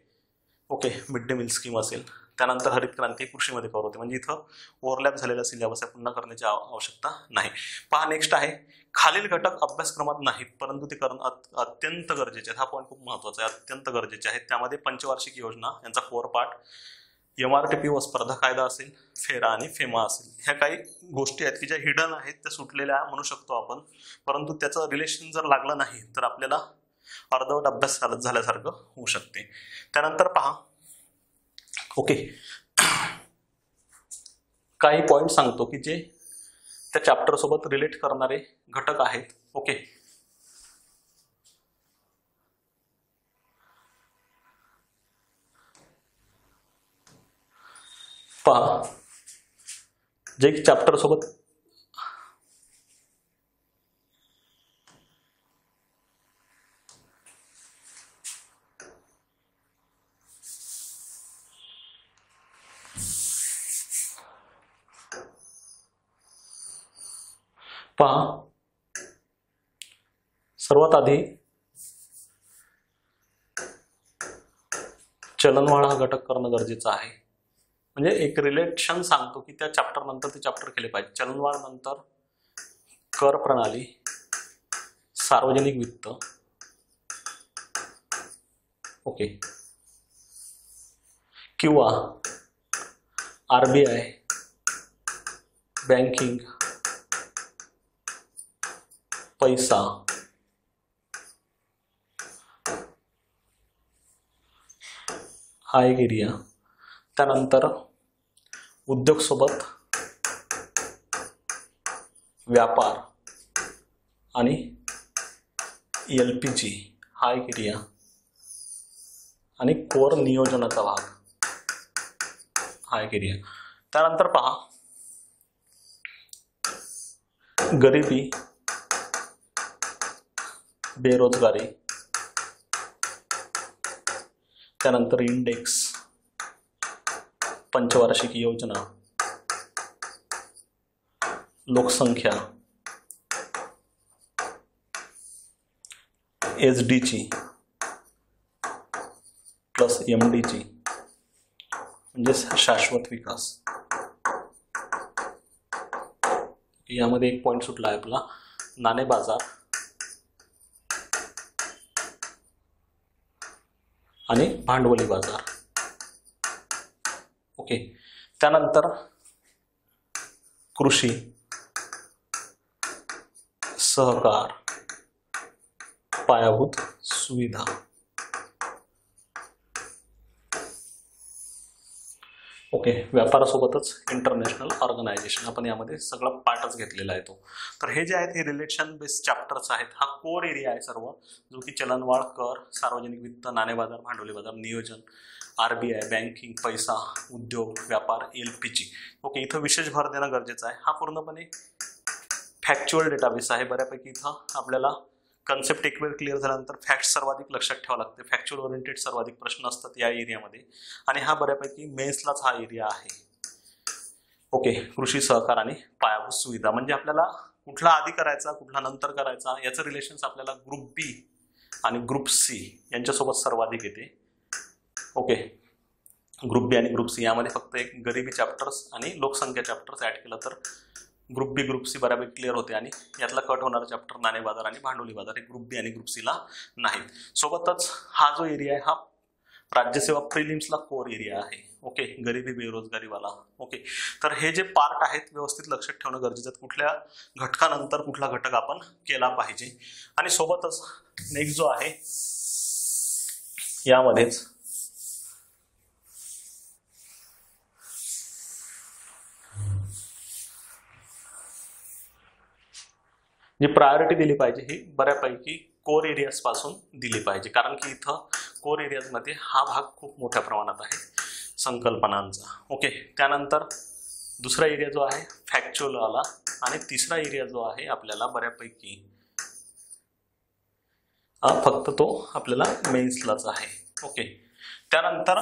Okay, mid day meal scheme असेल, त्यानंतर हरित क्रांती कृषीमध्ये कव्हर होते. म्हणजे इथं ओव्हरलॅप झालेला सिलेबस आहे, पुन्हा करण्याची आवश्यकता नाही. पहा, नेक्स्ट आहे खालील घटक अभ्यासक्रमात नाहीत परंतु ते करणं अत्यंत गरजेचे आहेत. हा पॉईंट खूप महत्वाचा आहे, अत्यंत गरजेचे आहेत. त्यामध्ये पंचवार्षिक योजना यांचा कोर पार्ट, MRTP व स्पर्धा कायदा असेल, फेरा आणि फेमा असेल. ह्या काही गोष्टी आहेत की ज्या हिडन आहेत, त्या सुटलेल्या म्हणू शकतो आपण, परंतु त्याचं रिलेशन जर लागलं नाही तर आपल्याला अर्धवट अभ्यास झाल्यासारखं होऊ शकते. त्यानंतर पहा, ओके, काही पॉइंट सांगतो की जे त्या चॅप्टर सोबत रिलेट करणारे घटक आहेत. ओके, पहा जे चॅप्टर सोबत पहा सर्वात आधी चलनवाढ हा घटक करणं गरजेचं आहे. म्हणजे एक रिलेशन सांगतो की त्या चॅप्टर नंतर ते चॅप्टर केले पाहिजे. चलनवाढ नंतर कर प्रणाली, सार्वजनिक वित्त, ओके, किंवा RBI, बँकिंग, पैसा, हा एक एरिया. त्यानंतर उद्योग सोबत व्यापार आणि LPG हा एक एरिया आणि कोर नियोजनाचा भाग हा एक एरिया. त्यानंतर पहा गरिबी, बेरोजगारी, त्यानंतर इंडेक्स, पंचवार्षिक योजना, लोकसंख्या, SDG प्लस MDG म्हणजे शाश्वत विकास. यामध्ये एक पॉइंट सुटला आहे आपला नाणे बाजार आणि भांडवली बाजार. ओके, त्यानंतर कृषी, सहकार, पायाभूत सुविधा. ओके, व्यापारासोबतच इंटरनॅशनल ऑर्गनायझेशन आपण यामध्ये सगळा पार्टच घेतलेला आहे तो. तर हे जे आहेत हे रिलेशन बेस्ड चॅप्टर्स आहेत. हा कोर एरिया आहे सर्व, जो की चलनवाढ, कर, सार्वजनिक वित्त, नाणे बाजार, भांडवली बाजार, नियोजन, RBI, बँकिंग, पैसा, उद्योग, व्यापार, LPG. ओके, इथं विशेष भर देणं गरजेचं आहे. हा पूर्णपणे फॅक्च्युअल डेटाबेस आहे. बऱ्यापैकी इथं आपल्याला कन्सेप्ट एक वेळ क्लिअर झाल्यानंतर फॅक्ट्स सर्वाधिक लक्षात ठेवावं लागते. फॅक्च्युअल ओरिएंटेड सर्वाधिक प्रश्न असतात या एरियामध्ये आणि हा बऱ्यापैकी मेन्सलाच हा एरिया आहे. ओके, कृषी, सहकार आणि पायाभूत सुविधा म्हणजे आपल्याला कुठला आधी करायचा कुठला नंतर करायचा याचं रिलेशन्स आपल्याला ग्रुप B आणि ग्रुप C यांच्यासोबत सर्वाधिक येते. ओके, ग्रुप B आणि ग्रुप C यामध्ये फक्त एक गरिबी चॅप्टर्स आणि लोकसंख्या चॅप्टर्स ऍड केलं तर ग्रुप B ग्रुप C बऱ्यापैकी क्लिअर होते आणि यातला कट होणारा चॅप्टर नाणे बाजार आणि भांडवली बाजार हे ग्रुप B आणि ग्रुप C ला नाहीत. सोबतच हा जो एरिया आहे हा राज्यसेवा प्रिलिम्सला कोर एरिया आहे. ओके, गरिबी बेरोजगारीवाला. ओके, तर हे जे पार्ट आहेत व्यवस्थित लक्षात ठेवणं गरजेचं आहे. कुठल्या घटकानंतर कुठला घटक आपण केला पाहिजे. आणि सोबतच नेक्स्ट जो आहे यामध्येच जी प्रायोरिटी दिली पाहिजे ही बऱ्यापैकी कोर एरियाज पासून दिली पाहिजे, कारण की इथं कोर एरियाज मध्ये हा भाग खूप मोठ्या प्रमाणात आहे संकल्पनांचा. ओके, त्यानंतर दुसरा एरिया जो आहे फॅक्च्युअल वाला आणि तिसरा एरिया जो आहे आपल्याला बऱ्यापैकी फक्त तो आपल्याला मेन्सलाच आहे. ओके, त्यानंतर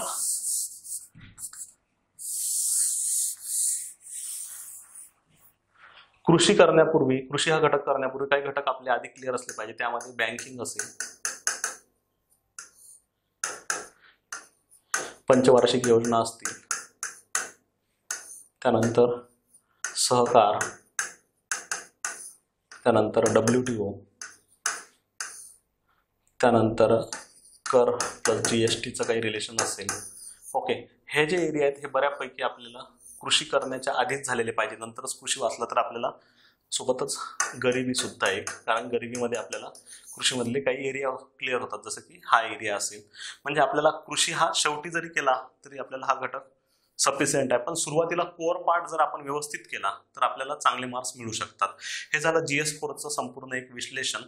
कृषी करण्यापूर्वी, कृषी हा घटक करण्यापूर्वी काही घटक आपले आधी क्लिअर असले पाहिजे. त्यामध्ये बँकिंग असेल, पंचवार्षिक योजना असतील, त्यानंतर सहकार, त्यानंतर WTO, त्यानंतर कर प्लस GSTचं काही रिलेशन असेल. ओके, हे जे एरिया आहेत हे बऱ्यापैकी आपल्याला कृषी करण्याच्या आधीच झालेले पाहिजे. नंतरच कृषी वाचलं तर आपल्याला सोबतच गरिबी सुद्धा एक, कारण गरिबीमध्ये आपल्याला कृषीमधले काही एरिया क्लिअर होतात, जसं की हा एरिया असेल. म्हणजे आपल्याला कृषी हा शेवटी जरी केला तरी आपल्याला हा घटक सफिशियंट आहे. पण सुरुवातीला कोअर पार्ट जर आपण व्यवस्थित केला तर आपल्याला चांगले मार्क्स मिळू शकतात. हे झालं GS4चं संपूर्ण एक विश्लेषण.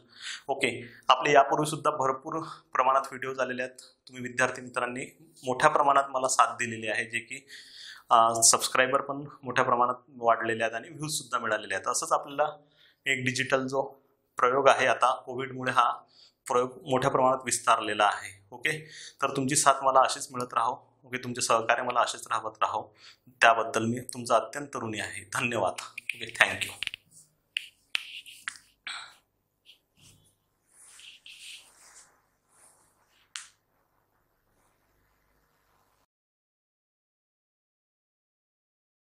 ओके, आपले यापूर्वी सुद्धा भरपूर प्रमाणात व्हिडिओ झालेले आहेत. तुम्ही विद्यार्थी मित्रांनी मोठ्या प्रमाणात मला साथ दिलेली आहे, जे की सबस्क्रायबर पण मोठ्या प्रमाणात वाढलेले आहेत आणि व्ह्यूज सुद्धा मिळालेले आहेत. असंच आपल्याला एक डिजिटल जो प्रयोग आहे, आता कोविडमुळे हा प्रयोग मोठ्या प्रमाणात विस्तारलेला आहे. ओके, तर तुमची साथ मला अशीच मिळत राहो. ओके, तुमचे सहकार्य मला असेच राहत राहो, त्याबद्दल मी तुमचा अत्यंत ऋणी आहे. धन्यवाद. Okay, thank you.